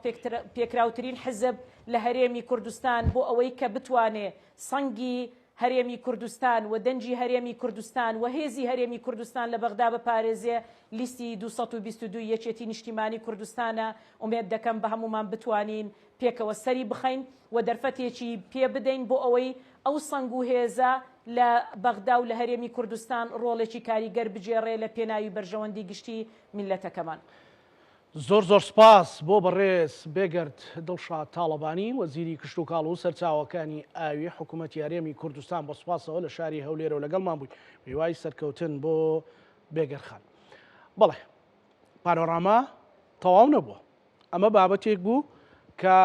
پێکراوترین حزب لە هەرێمی کوردستان بۆ ئەوەی کە بتوانێ سەنگی هەرێمی کوردستان و دەنجی هەرێمی کوردستان و هێزی هەرێمی کوردستان لە بەغدا بپارێزێ لیستی 222 یەکێتی نیشتیمانی کوردستانە ئومێد دەکەم بە هەمومان بتوانین پێکەوە سەری بخەین و دەرفەتێکی پێ بدەین بۆ ئەوەی ئەو سەنگ و هێزە لە بەغدا و لە هەرێمی کوردستان ڕۆڵێکی کاریگەر بجێڕێ لە پێناوی بەرژەوەندی گشتی میلەتەکەمان. زۆر سپاس بۆ بەڕێز بێگرد دڵشاد تاڵەبانی وەزیری کشت و کاڵ و سەرچاوەکانی ئاوی حکوومەتی هەرێمی کوردستان بە سوپاسەوە لە شاری هەولێرە و لەگەڵمان بووی میوای سەرکەوتن بۆ بێگەرخان. بەڵێ پانۆراما تەواو نەبووە، ئەمە بابەتێک بوو کە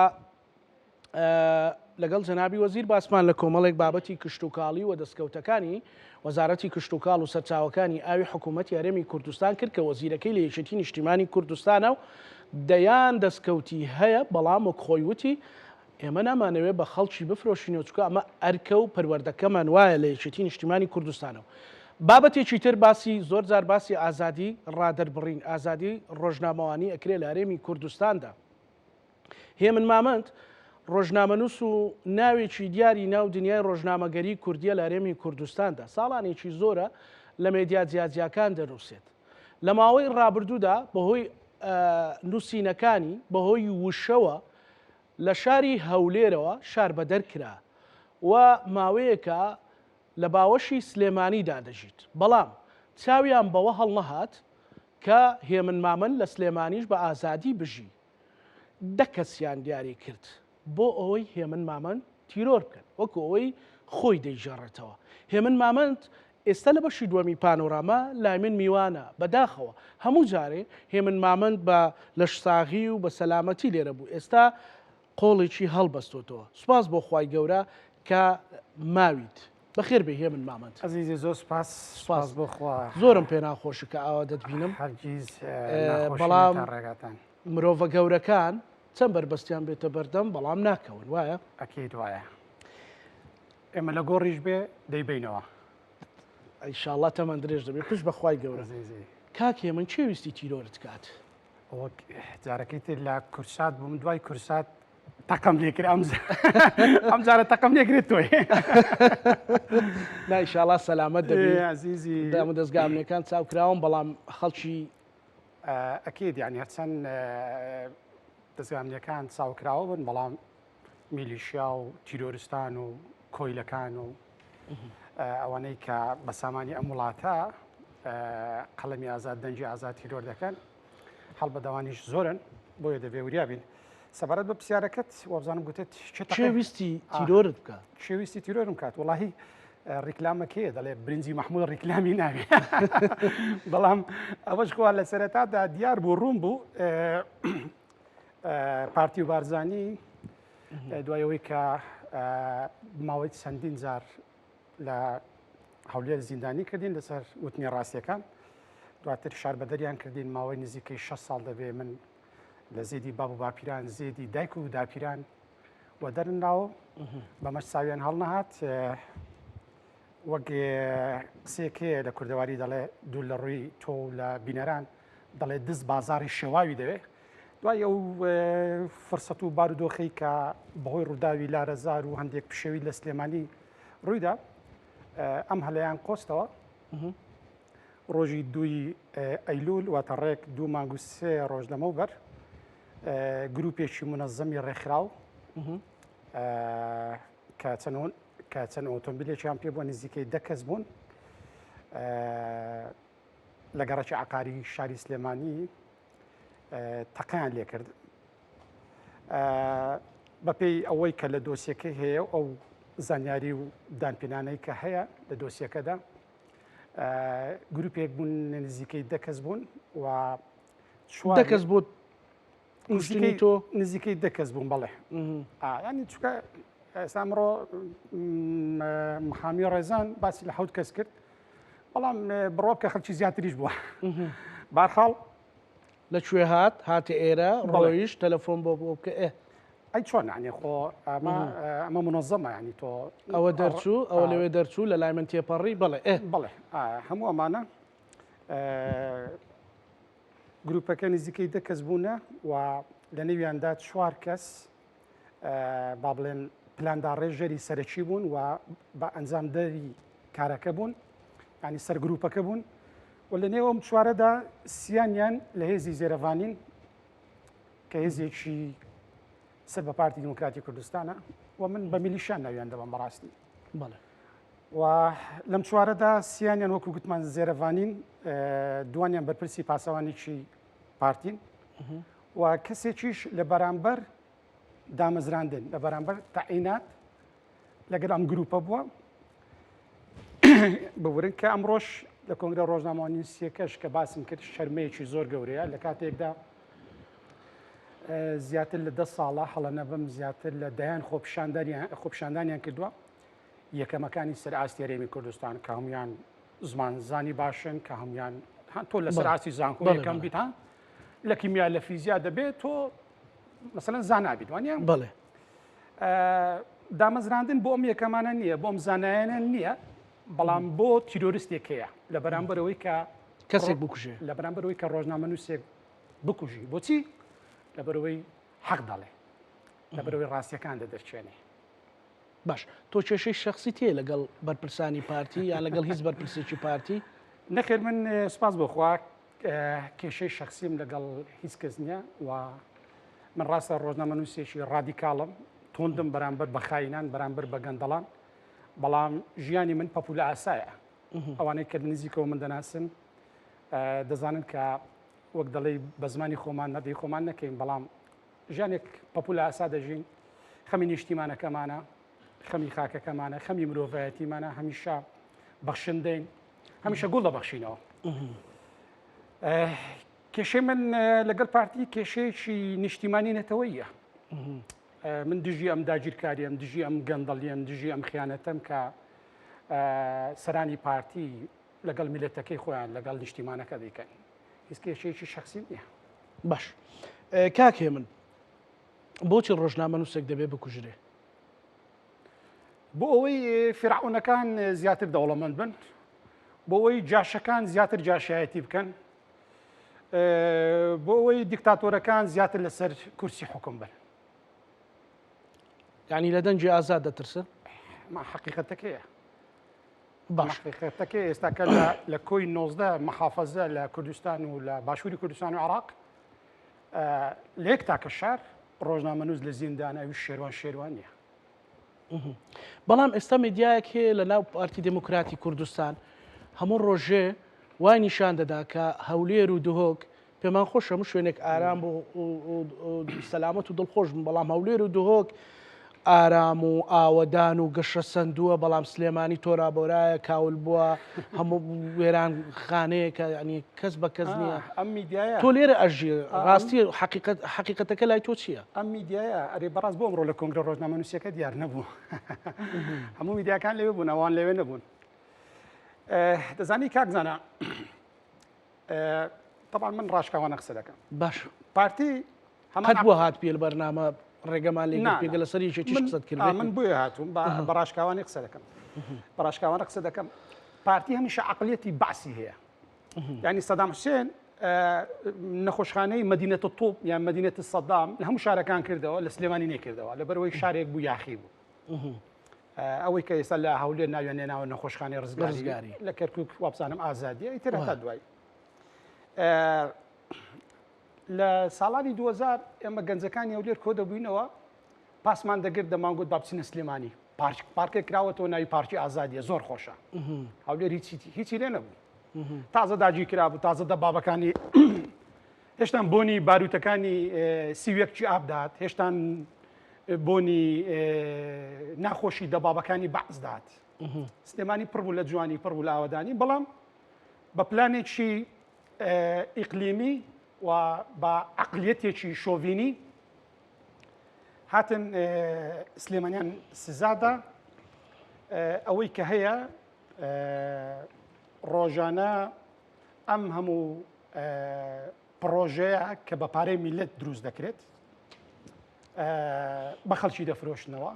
لەگەڵ جەنابی وەزیر باسمان لە کۆمەڵێک بابەتی کشت و کاڵی و دەستکەوتەکانی وەزارەتی کشت و کاڵ و سەرچاوەکانی ئاوی حکوومەتی هەرێمی کوردستان کرد کە وەزیرەکەی لە یەکێتی نیشتیمانی کوردستانە و دەیان دەستکەوتی هەیە بەڵام و خۆی وتی ئێمە نامانەوێت بە خەڵکی بفرۆشینەوە چکە ئەمە ئەرکە و پەروەردەکەمان وایە لە یەکێتی نیشتیمانی کوردستانەوە. بابەتێکی تر باسی زۆر جار باسی ئازادی ڕادەربڕین ئازادی ڕۆژنامەوانی ئەکرێ لە هەرێمی کوردستاندا. هێمن مامەند ڕۆژنامەنووس و ناوێکی دیاری ناو دنیای ڕۆژنامەگەری کوردیە لە هەرێمی کوردستاندا ساڵانێکی زۆرە لە مێدیا جیاجیاکان دەنووسێت. لە ماوەی ڕابردوودا بەهۆی نووسینەکانی بەهۆی وشەوە لە شاری هەولێرەوە شار بەدەر کرا و ماوەیەکە لە باوەشی سلێمانیدا دەژیت، بەڵام چاویان بەوە هەڵنەهات کە هێمن مامەن لە سلێمانیش بە ئازادی بژی. دە کەسیان دیاری کرد بۆ ئەوەی هێمن مامەند تیرۆر بکەن وەکو ئەوەی خۆی دەیژەڕێتەوە. هێمن مامەند ئێستا لە بەشی دووەمی پانۆراما لای من میوانە بەداخەوە هەموو جارێ هێمن مامەند بە لەشساغی و بە سەلامەتی لێرە بوو، ئێستا قۆڵێکی هەڵبەستۆتەوە. سوپاس بۆ خوای گەورە کە ماویت بەخێر بێ هێمن مامەند. عزیزی زۆر سپاس بۆ خوا. زۆرم پێ ناخۆشە کە ئاوا دەتبینم، هەرگیز بەڵام ڕێگاتان مرۆڤە گەورەکان چەند بربەستیان بێتە بەردەم بەڵام ناکەون وایە؟ ئەکید وایە. ئێمە لە گۆڕیش بێ دەیبینەوە. ئیشاڵڵا تەمەند درێژ دەبێت خوش بەخوای گەورە. کاکێ من چێویستی تیرۆرت کات؟ جارەکەی تر لە کورسات بووم، دوای کورسات تەقەم لێکرد ئەم جارە تەقەم لێکرێت تۆی. نایشاڵڵا سەلامەت دەبێت عزیزی دام و دەستگامنەکان چاوکراوم بەڵام خەڵکی ئەکید یعنی هەرچەند دەستگامنیەکان چاوکراوە بن بەڵام میلیشیا و تیرۆرستان و کۆیلەکان و ئەوانەی کە بە سامانی ئەم وڵاتە قەڵەمی ئازاد دەنجی ئازاد تیرۆر دەکەن هەڵ بەدەوانیش زۆرن بۆیە دەبێ وریابین. سەبارەت بە پرسیارەکەت وابزانم گوتت شێویستی تیرۆرت بکە؟ شێویستی تیرۆرم کات وڵاهی ڕیکلامەکەیە دەڵێ برنجی مەحموود ڕیکلامی ناوێ، بەڵام ئەوەش خوا لە سەرەتادا دیار بوو ڕوون بوو پارتی و بارزانی دوایەوەی کە ماوەی چەندین جار لە هەولێر زیندانی کردین لەسەر وتنی ڕاستیەکان، دواتر شار بەدەریان کردین ماوەی نزیکەی 6 ساڵ دەبێ من لە زێدی باب و باپیران زێدی دایک و داپیران و دەرناوە بەمەش چاویان هەڵنەهات. وەک قسێکەیە لە کوردەواری دەڵێ دوو لە ڕووی تۆ لە بینەران دەڵێ دز بازاری شێواوی دەوێ. دوای ئەو فرسەت و بارودۆخەی کە بەهۆی ڕووداوی لارەزار و هەندێک پشێوی لە سلێمانی ڕوویدا ئەم هەلەیان قۆستەوە ڕۆژی 2 ئەیلول واتە ڕێک 2 مانگ و 3 ڕۆژ لەمەوبەر گروپێکی منەظەمی ڕێکخراو کە چەند ئۆتۆمبیلێکیان پێ بووە نزیکەی 10 کەس بوون لە گەڕەکی عقاری شاری سلێمانی تەقیان لێ کرد. بەپێی ئەوەی کە لە دۆسیەکەی هەیە ئەو زانیاری و دانپێنانەی کە هەیە لە دۆسیەکەدا گروپێک بوون نزیکەی 10 کەس بوون و 10 کەس بوو تۆ نزیکەی 10 کەس بوون بەڵێ ینی چکە ئێستامڕۆ محامی ڕێزان باسی لە 7 کەس کرد بەڵام بڕۆ کە خەڵکی زیاتریش بووە بارخاڵ لەکوێ هاتە ئێرە ڕۆیش تەلەفۆن بۆ بکە ئەی چۆن عنی خۆ ئەمە منەظەمە ینی تۆ ئەوە دەرچوو ئەوە لەوێ دەرچوو لە لای من تێپەڕی بڵێ بڵێ هەموو ئەمانە گروپەکە نزیکەی 10 کەس بوونە و لە نێویاندا 4 کەس با بڵێن پلانداڕێژەری سەرەکی بوون و بە ئەنجامدەری کارەکە بوون، ینی سەر گروپەکە بوون و لە نێوەم چوارەدا سییانیان لە هێزی زێرەڤانین کە هێزێکی سەر بە پارتی دموکراتی کوردستانە و من بە میلیشان ناویان دەبم بەڕاستی. بەڵێ و لەم چوارەدا سییانیان وەکو گوتمان زێرەڤانین، دوانیان بەرپرسی پاسەوانێکی پارتین و کەسێکیش لە بەرامبەر دامەزراندن لە بەرامبەر تەعینات لەگەڵ ئەم گروپە بووە بورن کە ئەمڕۆژ لە کۆنگرە ڕۆژنامەوانی سیەکەش کە باسم کرد شەرمەیەکی زۆر گەورەیە لە کاتێکدا زیاتر لە 10 ساڵە هەڵە نەبم زیاتر لە دەیان خۆپیشاندانیان کردووە یەکەمەکانی سەر ئاستی هەرێمی کوردستان کە هەمویان زمانزانی باشن کە هەمویان تۆ لە سەر ئاستی زانکۆ یەکەم بیت ها لە کیمیا لە فیزیا دەبێت تۆ مثلەن زانابیت وانە بەڵێ دامەزراندن بۆ ئەم یەکەمانە نییە بۆم زانایانە نییە بەڵام بۆ تیرۆریستێک هەیە لە بەرامبەرەوەی کە کەسێک بکوژێ لە بەرامبەرەوەی کە ڕۆژنامەنووسێک بکوژی بۆچی لەبەرەوەی حەق دەڵێ لەبەرەوەی ڕاستیەکان دەدەرچێنێ. باش تۆ کێشەی شخصی تێ لەگەڵ بەرپرسانی پارتی یان لەگەڵ هیچ بەرپرسێکی پارتی؟ نەخێر من سپاس بۆخوا کێشەی شخصیم لەگەڵ هیچ کەس نییە و من ڕاستە ڕۆژنامەنووسێکی ڕادیکاڵم تۆندم بەرامبەر بە خاینان بەرامبەر بە گەندەڵان بەڵام ژیانی من پەپولە ئاسایە ئەوانەی کە نزیکەوە من دەناسن دەزانن کە وەک دەڵێ بە زمانی خۆمان نەدەی خۆمان نەکەین بەڵام ژیانێک پەپولە ئاسا دەژین خەمی نیشتیمانەکەمانە خەمی خاکەکەمانە خەمی مرۆڤایەتیمانە هەمیشە بەخشندەین هەمیشە گوڵ دەبەخشینەوە. کێشەی من لەگەڵ پارتی کێشەیەکی نیشتیمانی نەتەوەیە. من دژی ئەم داگیرکاریم دژی ئەم گەندەڵیم دژی ئەم خیانەتەم کە سەرانی پارتی لەگەڵ میلەتەکەی خۆیان لەگەڵ نیشتیمانەکە دەیکەن هیچ کێشەیەکی شخصی نییە. باش کاکێ من بۆچی ڕۆژنامەنووسێک دەبێ بکوژرێ؟ بۆ ئەوەی فیرعونەکان زیاتر دەوڵەمەند بن بۆ ئەوەی جاشەکان زیاتر جاشایەتی بکەن بۆ ئەوەی دیکتاتۆرەکان زیاتر لەسەر کورسی حکم بن. یعنی لە دەنجی ئازاد دەترسن؟ حقیقەتەکەیە باش حقیقەتەکە ئێستاکە لە کۆی 19 مەحافەزە لە کوردستان و لە باشووری کوردستان و عێراق لە یەک تاکە شار ڕۆژنامەنووس لە زیندانەوی شێوان نییە. بەڵام ئێستا میدیایەک هەیە لە ناو پارتی دموکراتی کوردستان هەموو ڕۆژێ وای نیشان دەدا کە هەولێر و دهۆک پێمان خۆش هەموو شوێنێک ئارام بۆ سەلامەت و دڵخۆش بن بەڵام هەولێر و دهۆک ئارام و ئاوەدان و گەشە سندووە بەڵام سلێمانی تۆرابۆرایە کاول بووە هەموو وێران خانەیە کە ینی کەس بە کەس نییە. ئەم میدیایە تۆ لێرە ئەژیر ڕاستی حقیقەتەکە لای تۆ چییە؟ ئەم میدیایە ئەرێ بەڕاست بۆ ئەمڕۆ لە کۆنگرە ڕۆژنامەنووسیەکە دیار نەبوو هەموو میدیاکان لەوێ بوون ئەوان لەوێ نەبوون. دەزانی کاکزانە طبعا من ڕاشکاوانە قسە دەکەم. باش پارتی هەمات بووە هات پێ بەرنامە ڕێگەمان لێ پێگە لە سەری یەکێکیش قسەت کرد. من بۆیە هاتووم بە ڕاشکاوانی قسە دەکەم بە ڕاشکاوانە قسە دەکەم. پارتی هەمیشە عەقڵیەتی باسی هەیە یعنی سەدام حوسێن نەخۆشخانەی مەدینەتە تۆپ یان مەدینەتە سەدام لە هەموو شارەکان کردەوە لە سلێمانی نێکردەوە لەبەرەوەی شارێک بوو یاخی بوو. ئەوەی کە ئێستا لە هەولێر ناویان نێناوە نەخۆشخانەی ڕزگاری لە کەرکووک وابزانم ئازادیە ئیتر هەتا دوای. لە ساڵانی 2000 ئێمە گەنجەکانی هەولێر کۆ دەبووینەوە پاسمان دەگرت دەمانگوت با بچینە سلێمانی پارکێک کراوەتەوە ناوی پارکی ئازادیە زۆر خۆشە. هەولێر هیچی لێ نەبوو تازە داگیر کرابوو تازە دە بابەکانی هێشتان بۆنی باروتەکانی سیوێکچی ئابدات هێشتان بۆنی ناخۆشی دەبابەکانی بەعزدات. سلێمانی پڕ بوو لە جوانی پڕ بوو لە ئاوەدانی بەڵام بە پلانێکی ئیقلیمی و بە عەقڵیەتێکی شۆڤینی هاتن سلێمانیان سزادا ئەوەی کە هەیە ڕۆژانە ئەم هەموو پرۆژەیە کە بە پارەی میلەت دروست دەکرێت بە خەڵکی دەفرۆشنەوە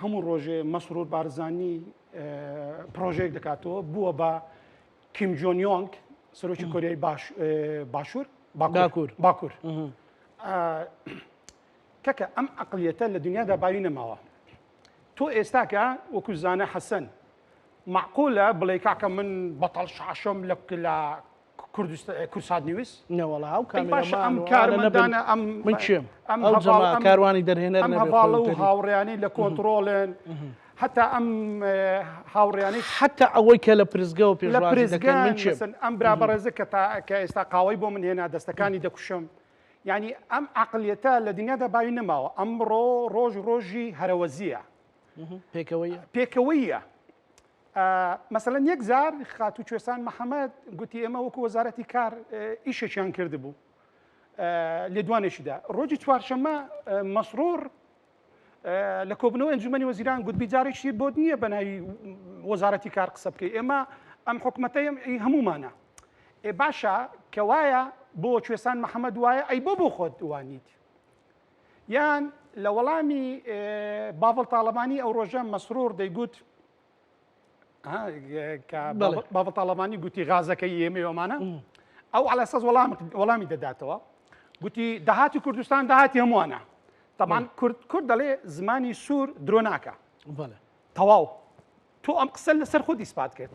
هەموو ڕۆژێ مەسرور بارزانی پرۆژەیەک دەکاتەوە بووە بە کیم جۆن یۆنگ سەرۆکی کۆریای باشوور باکوور کەکە ئەم عەقلیەتە لە دنیادا باوی نەماوە تۆ ئێستاکە وەکو زانە حەسەن معقولە بڵێ کاکە من بەتەڵ شاشەم لە کورسات نووس نەوەڵا ئەو ئەم کارمەندانە من چێم ئەو جەما کاروانی دەرهێنەر ئەم هەواڵە و هاوڕێیانی لە کۆنتڕۆڵن حتا ئەم هاوڕێیانی حتا ئەوەی کە لە پرزگەوە پێشوازی دەکەن من چێم ئەم برابەڕێزە کە ئێستا قاوەی بۆ من هێنا دەستەکانی دەکوشم یعنی ئەم عەقلیەتە لە دنیادا باوی نەماوە ئەمڕۆ ڕۆژی هەرەوەزیە پێکەوەیە مەسەلەن یەک زار خاتوو کوێستان محەممەد گوتی ئێمە وەکو وەزارەتی کار ئیشێکیان کردبوو لێدوانێکیدا ڕۆژی چوارشەممە مەسرۆر لە کۆبنەوە ئەنجومەنی وەزیران گوت بیجارێکی بۆ نییە بە ناوی وەزارەتی کار قسە بکەی ئێمە ئەم حکومەتە هەمومانە باشە کە وایە بۆ کوێستان محەممەد وایە ئەی بۆ خۆت وانیت یان لە وەڵامی باڤڵ تاڵەبانی ئەو ڕۆژە مەسرۆر دەیگوت باڤڵ تاڵەبانی گوتی غازەکەی ئێمەوەمانە ئەو عەلەسەس وەڵامی دەداتەوە گوتی داهاتی کوردستان داهاتی هەمووانە طبعا کورد دەڵێ زمانی سوور درۆ ناکە تەواو تۆ ئەم قسە لەسەر خۆت ئیسپات کرد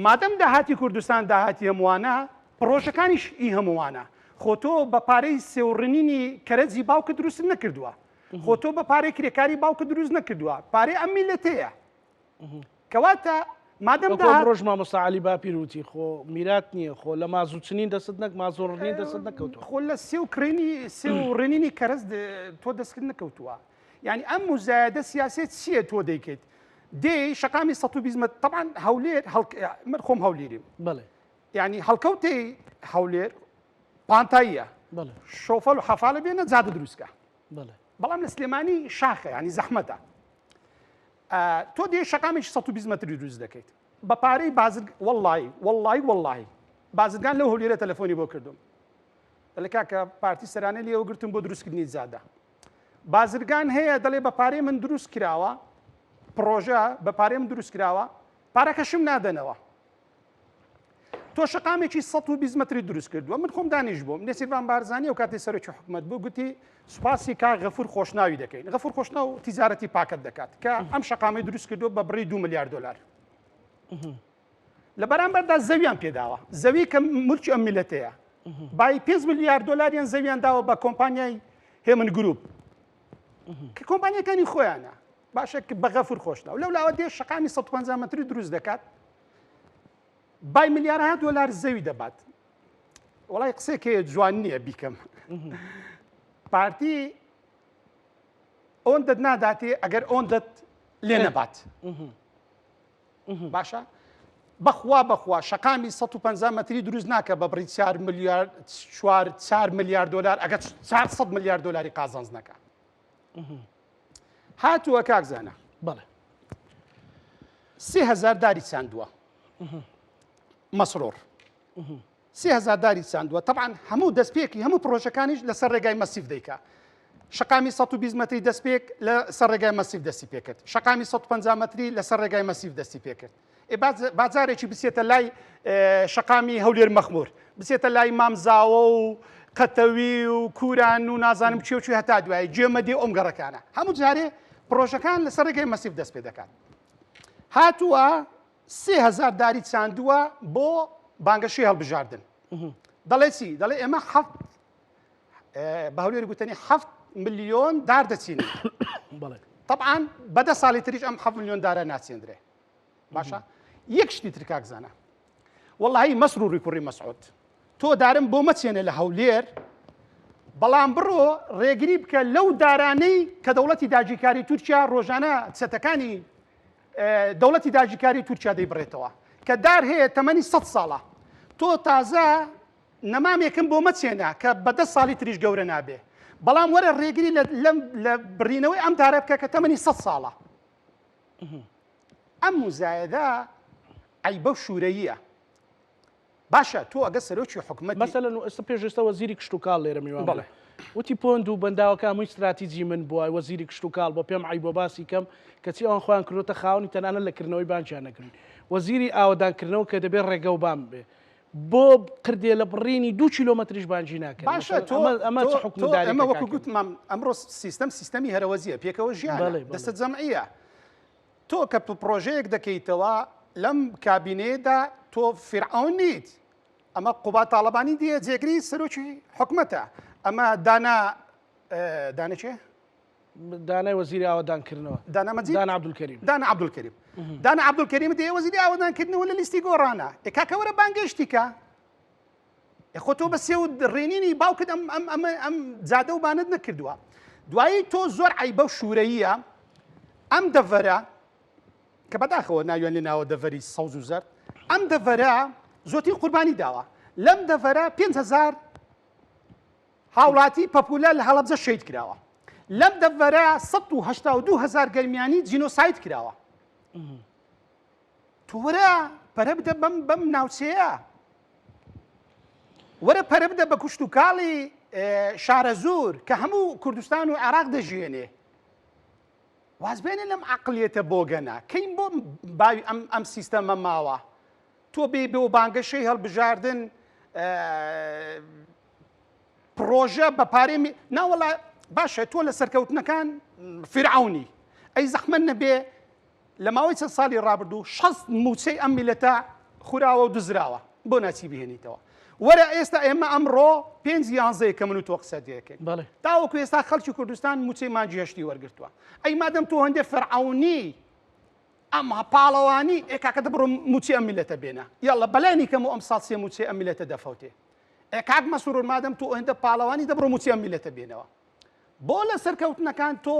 مادەم داهاتی کوردستان داهاتی هەمووانە پرۆژەکانیش ئی هەمووانە خۆ تۆ بە پارەی سێوڕنینی کەرەجی باوکە دروست نەکردووە خۆ تۆ بە پارەی کرێکاری باوکە دروست نەکردووە پارەی ئەم میلەتەیە کەواتە مادەم ڕۆژ مامۆستا عەلی باپیروتی خۆ میرات نییە خۆ لە مازووچنین دەست نەک مازۆڕنین دەست نەکەوتوە خۆ لە سێوڕێنینی کەرەز تۆ دەستکرد نەکەوتووە یعنی ئەم مزایدە سیاسێت چییە تۆ دەیکەیت دێ شەقامی 120 طبعا هەولێر من خۆم هەولێریم بڵێ یعنی هەڵکەوتەی هەولێر پانتاییە شۆفەل و حەفاڵە بێنە جادە دروستکە بەڵام لە سلێمانی شاخە ینی زەحمەتە تۆ دێ شەقامێکی 120 مەتری دروست دەکەیت بە پارەی وەڵڵاهی بازرگان لەو هەولێرە تەلەفۆنی بۆ کردوم دەڵێ کاکە پارتی سەرانە لێوە گرتم بۆ دروستکردنی جادە بازرگان هەیە دەڵێ بە پارەی من دروست کراوە پرۆژە بە پارەی من دروست کراوە پارەکەشم نادەنەوە تۆ شەقامێکی 120 مەتری دروست کردووە من خۆم دانیش بووم نێسیروان بارزانانی و کاتی سەرۆکی حکومەت بوو گوتی سوپاسی کا غەفور خۆشناوی دەکەین غەفور خۆشناو تیجارەتی پاکت دەکات کە ئەم شەقامی دروست کردووە بە بڕی 2 ملیار دلار لە بەرامبەردا زەویان پێداوە زەوی کە ملکی ئەم میلەتەیە بای 5 ملیار دلاریان زەویان داوە بە کۆمپانیای هێمن گروپ کە کۆمپانیەکانی خۆیانە باشە بە غەفور خۆشناو لەو لاوە دێ شەقامی 150 مەتری دروست دەکات بای ملیارها دلار زەوی دەبات وڵای قسێکێ جوان نییە بیکەم پارتی ئۆندت ناداتێ ئەگەر ئۆندت لێ نەبات باشە بەخوا شەقامی 150 مەتری دروست ناکە بە بڕی 4 ملیار دلار ئەگەر 400 ملیار دلاری قازانج نەکە هاتووە کاکزانە بەڵێ 3000 داری چاندووە مەسرۆر 3000 داری چاندووە طبعا هەموو دەستپێکی هەموو پرۆژەکانیش لەسەر ڕێگای مەسیف دەیکا شەقامی 120 مەتری دەستپێک لەسەر ڕێگای مەسیف دەستی پێکرد شەقامی 150 مەتری لەسەر ڕێگای مەسیف دەستی پێکرد بازارێکی بچێتە لای شەقامی هەولێر مەخموور بچێتە لای مامزاوە و قەتەوی و کوران و نازانم چێوچی هەتا دوای گوێمەدی ئەم گەڕەکانە هەموو جارێ پرۆژەکان لەسەر ڕێگای مەسیف دەست پێ دەکات هاتووە 3000 داری چاندووە بۆ بانگەشی هەڵبژاردن دەڵێ چی دەڵێ ئێمە بە هەولێر گوتنی 7 ملیۆن دار دەچین طبعا بەدە ساڵی تریش ئەم 7 ملیۆن دارە ناچێندرێ باشە یەک شتی تر کاکزانە وەڵڵاهی مەسرووری کوڕی مەسعود تۆ دارم بۆ مەچێنە لە هەولێر بەڵام بڕۆ ڕێگری بکە لەو دارانەی کە دەوڵەتی داگیرکاری تورکیا ڕۆژانە چەتەکانی دەوڵەتی داگیرکاری تورکیا دەیبڕێتەوە کە دار هەیە تەمەنی 100 ساڵە تۆ تازە نەمامێکم بۆ مەچێنە کە بەدە ساڵی تریش گەورە نابێ بەڵام وەرە ڕێگری لە بڕینەوەی ئەم دارە بکە کە تەمەنی 100 ساڵە ئەم مزایدە عیبە و شوورەییە باشە تۆ ئەگە سەرۆکی حکومەت مەسەلەن ئێستا پێشێستا وەزیری کشت و کاڵ لێرە میوان وتی پۆند و بەنداوەکە هەمووی استراتیجی من بووە وەزیری کشت و کاڵ بۆ پێم عیب بۆ باسی کەم کەچی ئەوان خۆیان کردوتە خاوەنی تەنانەت لە کردنەوەی بانکیان نەکردین وەزیری ئاوەدانکردنەوە کە دەبێت ڕێگە و بام بێ بۆ کردێ لە بڕینی 2 کیلۆمەتریش بانجی ناکەن باشە ئەمە وەکو گوتمان ئەمڕۆ سیستەمی هەرەوەزیە پێکەوە ژیان دەستە جەمعیە تۆ کە پرۆژەیەک دەکەیتەوە لەم کابینێدا تۆ فرعون نیت ئەمە قوبا تاالبانی دیە جێگری سەرۆکی حکومەتە ئەمە دانە چێ؟ دانای وەزیری ئاوەدانکردنەوە دانا عەبدولکەریم دانا عەبدولکەریم دێ وەزیری ئاوەدانکردنەوە لە لیستی گۆڕانە کاکەوەرە بانگەشتیکە خۆ تۆ بە سێ و ڕێنینی باوکت ئەم جادە و بانت نەکردووە دوایی تۆ زۆر عیبە و شوورەیە ئەم دەڤەرە کە بەداخەوە ناوێن لە ناوە دەڤەری سەوز و زەرد ئەم دەڤەرە زۆتی قوربانی داوە لەم دەڤەرە 5,000 هاوڵاتی پەپولە لە هەڵەبجە شەید کراوە لەم دەڤەرە 182,000 گەرمیانی جینۆساید کراوە تۆ وەرە پەرە بدە بەم ناوچەیە وەرە پەرە بدە بە کوشت و کاڵی شارە زۆر کە هەموو کوردستان و عێراق دەژێنێ وازبێنێ لەم عەقڵیەتە بۆگەنە کەین بۆ باوی ئەم سیستەمە ماوە تۆ بێ بۆ بانگەشەی هەڵبژاردن پرۆژە بە پارێ ناوەڵا باشە تۆ لە سەرکەوتنەکان فرعونی ئەی زەحمە نەبێ لە ماوەی چەند ساڵی ڕابردوو 6 موچەی ئەم میلەتە خوراوە و دزراوە بۆ ناچی بهێنیتەوە وەرە ئێستا ئێمە ئەمڕۆ 5 کە من و تۆ قسە دەکەین تاوەکو ئێستا خەڵکی کوردستان موچەی مانجی هەشتی وەرگرتووە ئەی مادەم تۆ هەندێک فرعونی ئەمە پاڵەوانی ئێکاکە دەبڕۆ موچی ئەم میلەتە بێنە یاڵە بەلانی کەم و ئەم ساڵ سێ موچەی ئەم میلەتە دەفەوتێ کاک مەسرور مادەم تۆ هەندە پاڵەوانی دەبڕۆ موچی ئەم میلەتە بێنەوە بۆ لە سەرکەوتنەکان تۆ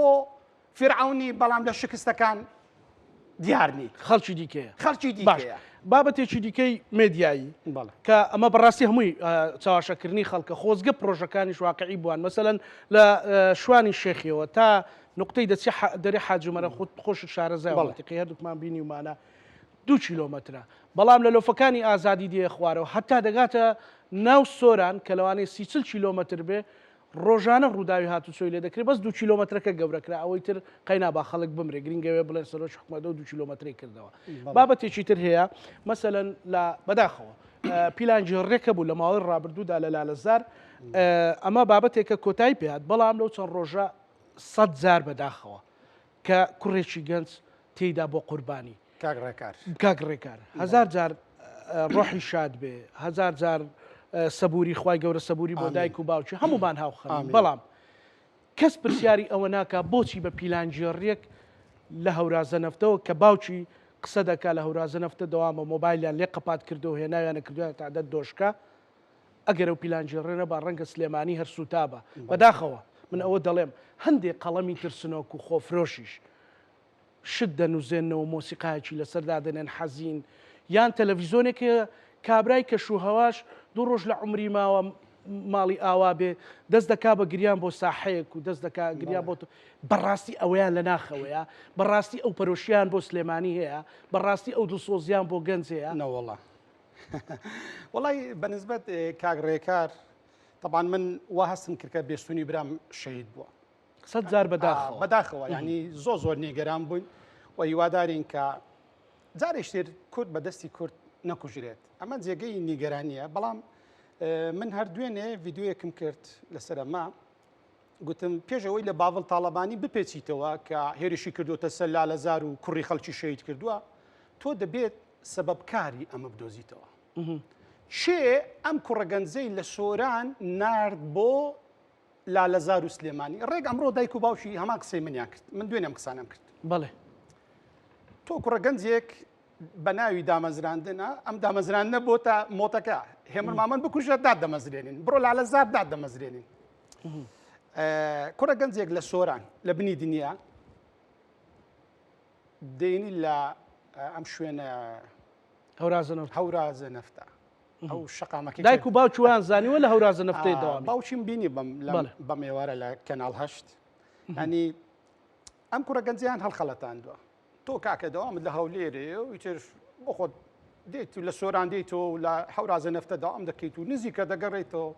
فرعونی بەڵام لە شکستەکان دیارنی خەڵکی دیکەیە خەڵکی دیکەیە بابەتێکی دیکەی مێدیایی کە ئەمە بەڕاستی هەمووی چاواشەکردنی خەڵکە خۆزگە پرۆژەکانیش واقعی بووان مەسەلەن لە شوانی شێخیەوە تا نقطەی دەچی دەری حاجمەرە خۆش شارەزای هەردووکمان بینی ومانە 2 کیلۆمەترە بەڵام لە لۆفەکانی ئازادی دێ خوارەوە حتا دەگاتە ناو سۆران کە لەوانەیە 30 کیلۆمەتر بێ ڕۆژانە ڕووداوی هاتوچۆی لێ دەکرێت بەس 2 کیلۆمەترەکە گەورەکرا ئەوەی تر قەینا با خەڵک بمرێ گرنگەوێ بڵێن سەرۆک حکومەتە 2 کیلۆمەتری کردەوە بابەتێکی تر هەیە مەسەلەن لە بەداخەوە پیلانجی ڕێکە بوو لە ماوەی ڕابردوودا لە لالەزار ئەمە بابەتێکە کۆتایی پێات بەڵام لەو چەند ڕۆژە 100,000 بەداخەوە کە کوڕێکی گەنج تێیدا بۆ قوربانی کاک ڕێکار 1000 جار ڕۆحی شاد بێ 1000 جار سەبووری خوای گەورە سەبووری بۆ دایک و باوکی هەمومان هاوخەن بەڵام کەس پرسیاری ئەوە ناکە بۆچی بە پیلانجی ڕێک لە هەورازە نەفتەوە کە باوکی قسە دەکا لە هەورازە نەفتە دەوامە مۆبایلیان لێ قەپات کردو هێناویانە کردویان تعدەت دۆشکە ئەگەر ئەو پیلانجی ڕێنە با ڕەنگە سلێمانی هەر سوتابە بەداخەوە من ئەوە دەڵێم هەندێک قەڵەمی ترسنۆک و خۆفرۆشیش شت دەنووسێنەوە مۆسیقایەکی لەسەردا دەنێن حەزین یان تەلەڤیزۆنێکە کابرای کەشوهەواش 2 ڕۆژ لە عمری ماوە ماڵی ئاوا بێ دەست دەکا بە گریان بۆ ساحەیەک و دەست دەکا گریان بۆ بەڕاستی ئەویان لە ناخەوەیە بەڕاستی ئەو پەرۆشیان بۆ سلێمانی هەیە بەڕاستی ئەو دڵسۆزیان بۆ گەنج هەیە نەوەڵە وڵی بەنسبەت کاک ڕێکار طبعا من وا هەستم کردکە بێستونی برام شەید بووە 100,000 بەداخەوە ینی زۆر نیگەران بووین و هیوادارین کە جارێشتر کورد بەدەستی کورد نەکوژرێت ئەمە جێگەی نیگەرانیە بەڵام من هەردوێنێ ڤیددیویەکم کرد لەسەرەما گوتم پێشەوەی لە باڤڵ تاالبانی بپێچیتەوە کە هێرشی کردوتە سەر لالەزار و کوڕی خەڵکی شەید کردووە تۆ دەبێت سەبەبکاری ئەمە بدۆزیتەوە چێ ئەم کوڕەگەنجەی لە سۆران نارد بۆ لالەزار و سلێمانی ڕێک ئەمڕۆ دایک و باوشی هەمان قسەی منیان کرد من دوێنێم قسانم کرد بەڵێ تۆ کوڕەگەنجێک بە ناوی دامەزراندنە ئەم دامەزراندنە بۆ تا مۆتەکە هێمر مامەند بکوژە داد دەمەزرێنین بڕۆ لالەزار داد دەمەزرێنین کوڕەگەنجێک لە سۆران لە بنی دنیا دێنی لە ئەم شوێنە هەورازە نەفتە ئەو شقامەکە دایک و باوچوان زانیوە لە هەورازە نەفتەی داوامی باوچیم بینی بە مێوارە لە کەناڵ هەشت ینی ئەم کوڕەگەنجیان هەڵخەڵەتاندووە تۆ کاکە دەوامت لە هەولێرێ و ئیتر بۆ خۆت دێت و لە سۆران دێیتەوە و لە هەورازە نەفتە داوام دەکەیت و نزیکە دەگەڕێیتەوە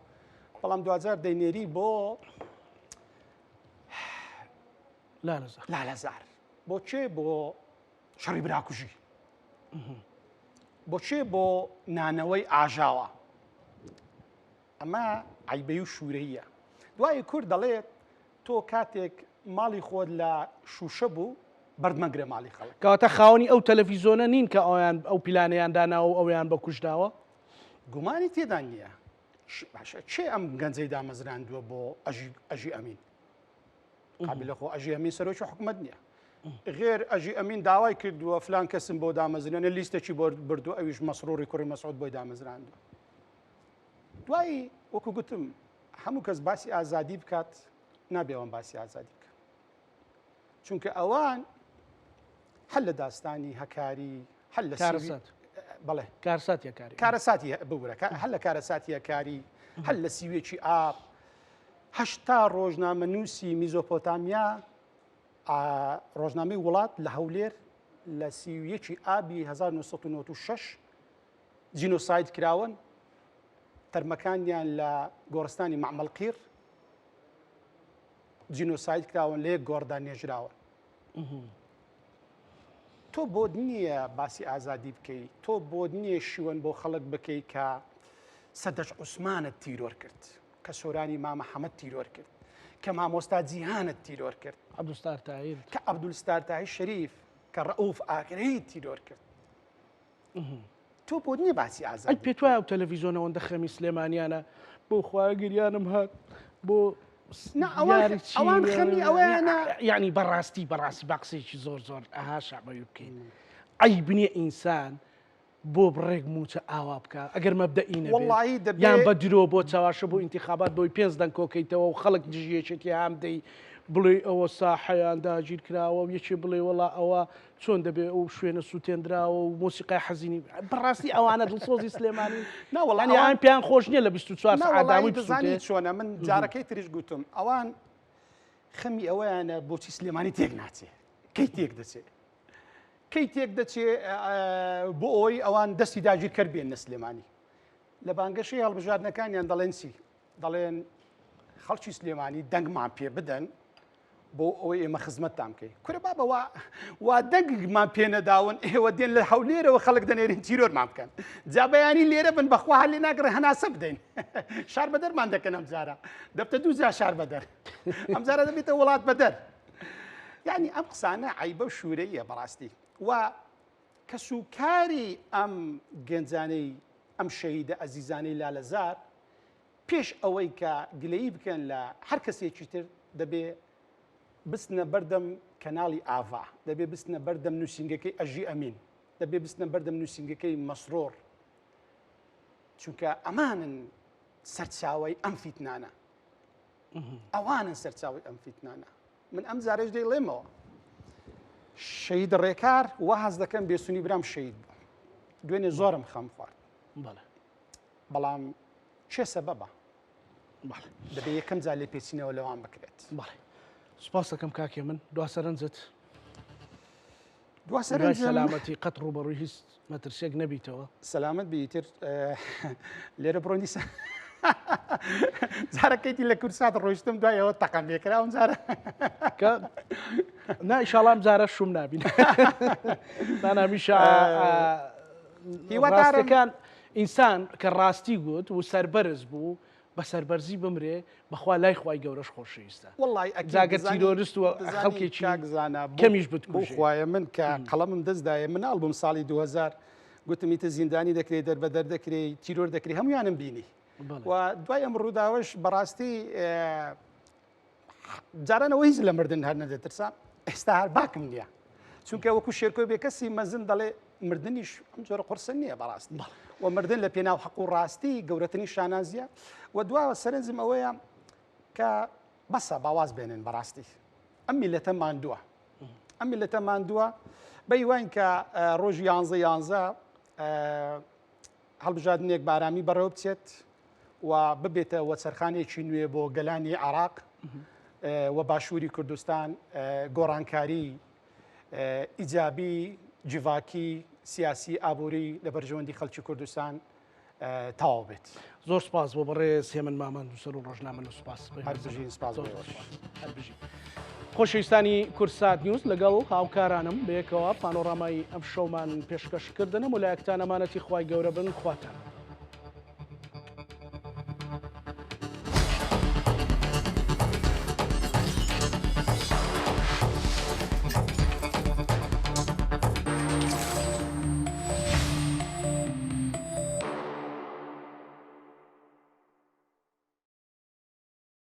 بەڵام دوجار دەینێری بۆ لالەزار بۆچێ بۆ شەڕی براکوژی بۆچێ بۆ نانەوەی ئاژاوە ئەمە عیبەی و شوورەیە دوای کورد دەڵێت تۆ کاتێک ماڵی خۆت لە شوشە بوو بەردمەگرە ماڵی خەڵک کەواتە خاوەنی ئەو تەلەڤیزۆنە نین کە ئەویان ئەو پیلانەیان داناوە و ئەویان بە کوژداوە گومانی تێدا نییە باشە چێ ئەم گەنجەی دامەزراندووە بۆ ئەژی ئەمین قابلە خۆ ئەژی ئەمین سەرۆکی حکومەت نییە غێر ئەژی ئەمین داوای کردووە فلان کەسم بۆ دامەزرێنە لیستێکی بۆ بردو ئەویش مەسرۆری کوڕی مەسعود بۆی دامەزراندووە دوایی وەکو گوتم هەموو کەس باسی ئازادی بکات نابێەوەم باسی ئازادی بکە چونکە ئەوان هەل لە داستانی هەکاری هەل لە بەڵێ کارساتیەکاری کارەساتی ببورە هەل لە کارەساتی هەکاری هەل لە سیوێکی ئاب هەشتا ڕۆژنامە نووسی میزۆپۆتامیا ڕۆژنامەی وڵات لە هەولێر لە سیویەکی ئابی 1996 جینۆساید کراون تەرمەکانیان لە گۆڕستانی مەعمەڵقیر جینۆساید کراون لە یەک گۆڕدا نێژراون تۆ بۆ نییە باسی ئازادی بکەیت تۆ بۆ نییە شیوەن بۆ خەڵک بکەیت کە سەدەش عوسمانت تیرۆر کرد کە سۆرانی مامەحەمەد تیرۆر کرد کە مامۆستا جیهانت تیرۆر کرد کە عەبدولستار شەریف کە ڕەئوف ئاگرەی تیرۆر کرد تۆ بۆ نییە باسی ئازادی ئەی پێت وایە ئەو تەلەڤیزۆنەوەندە خەمی سلێمانیانە بۆ خوا گریانم هات بۆ ئەوان خەمی ئەوەیانە یعنی بەڕاستی باقسێکی زۆر ئەها شعبەی بکەین ئەی بنێ ئینسان بۆ بڕێک موچە ئاوا بکە ئەگەر مەبدەئینە یان بە درۆ بۆ چاواشە بۆ ئینتیخابات بۆی 5 دەنگ کۆکەیتەوە و خەڵک دژیەکێکی هام دەی بڵێ ئەوە ساحەیان داگیر کراوە و یەکێ بڵێ وڵا ئەوە چۆن دەبێت ئەو شوێنە سووتێنراوە و مۆسیقای حەزینی بەڕاستی ئەوانە دڵسۆزی سلێمانی ناوەڵیان پێیان خۆش نییە لە 24 سەعات دەزانی چۆنە من جارەکەی تریش گوتم ئەوان خەمی ئەوەیانە بۆچی سلێمانی تێک ناچێت کەی تێک دەچێت کەی تێک دەچێت بۆ ئەوەی ئەوان دەستی داگیر کرد بێن سلێمانی لە بانگەشەی هەڵبژاردنەکانیان دەڵێن چی دەڵێن خەڵکی سلێمانی دەنگمان پێ بدەن بۆ ئەوەی ئێمە خزمەتتان بکەین کورە بابە وا دەنگمان پێ نەداون ئێوە دێن لە هەولێرەوە خەڵک دەنێرین تیرۆرمان بکەن جا بەیانی لێرە بن بەخوا هەڵێ ناگڕێ هەناسە بدەین شار بەدەرمان دەکەن ئەم جارە دەبتە دووجا شار بەدەر ئەم جارە دەبێتە وڵات بەدەر یعنی ئەم قسانە عیبە و شوورەیە بەڕاستی و کە سوکاری ئەم گەنجانەی ئەم شەهیدە ئەزیزانەی لالەزار پێش ئەوەی کە گلەیی بکەن لە هەر کەسێکی تر دەبێ بستنە بەردەم کەناڵی ئاڤا دەبێ بستنە بەردەم نووسنگەکەی ئەژی ئەمین دەبێ بستنە بەردەم نووسنگەکەی مەسرۆر چونکە ئەمانن سەرچاوی ئەم فیتنانە ئەوانن سەرچاوی ئەم فیتنانە من ئەم جارێش دەیڵێمەوە شەهید ڕێکار وا حەز دەکەم بێسوونی برام شەهید بوو دوێنێ زۆرم خەم خوارد بەڵام چێ سەبەبە دەبێ یەکەم جار لێ پێچینەوە لەوان بکرێت سپاس دەکەم کاکێ من دواسەرنجت دواسەرنج سەلامەتی قەت ڕوبەڕووی هیچ مەترسێک نەبیتەوە سەلامەت بیتر لێرە بڕۆنی جارەکەیتی لە کورسات ڕۆیشتم دوایەوە تەقەم لێکراوم جارە ئیشاڵام جارە شوم نابین نانامیشە هیوادارەکان ئینسان کە ڕاستی گوت و سەربەرز بوو بە سەربەرزی بمرێ بەخوا لای خوای گەورەش خۆشەویستە جاگەر تیرۆریست و خەڵکێکی کەمیش بخوایە من کە قەڵەمم دەستدایە مناڵ بووم ساڵی 2000 گوتمیتە زیندانی دەکرێت دەربەدەر دەکرێت تیرۆر دەکرێت هەمویانم بینی و دوای ئەم ڕووداوەش بەڕاستی جارانەوە هیچ لە مردن هەر نەدەترسا ئێستا هەر باکم نییە چونکە وەکو شێرکۆی بێکەسی مەزن دەڵێ مردنیش ئەم جۆرە قورسە نییە بەڕاستی و مردن لە پێناو حەق و ڕاستی گەورەترین شانازیە و دواوە سەرنجم ئەوەیە کە بەسە باواز بێنن بەڕاستی ئەم میلەتە ماندووە ئەم میلەتە ماندووە بەیوان کە ڕۆژی 11 هەڵبژاردنێک بارامی بەڕێوە بچێت و ببێتە وەچەرخانێکی نوێ بۆ گەلانی عێراق و باشووری کوردستان گۆڕانکاری ئیجابی جیڤاکی سیاسی ئابووری لە بەرژەوەندی خەڵکی کوردستان تەواو بێت. زۆر سپاس بۆ بەڕێز هێمن مامان دووسەر و ڕۆژنامە و سپاس هەربژین سپاس بۆ هەربژی. خۆشەویستانی کورسات نیوز لەگەڵ هاوکارانم بەیەکەوە پانۆڕامای ئەم شەومان پێشکەشکردنە و لایەکتان ئەمانەتی خوای گەورە بن خواتان.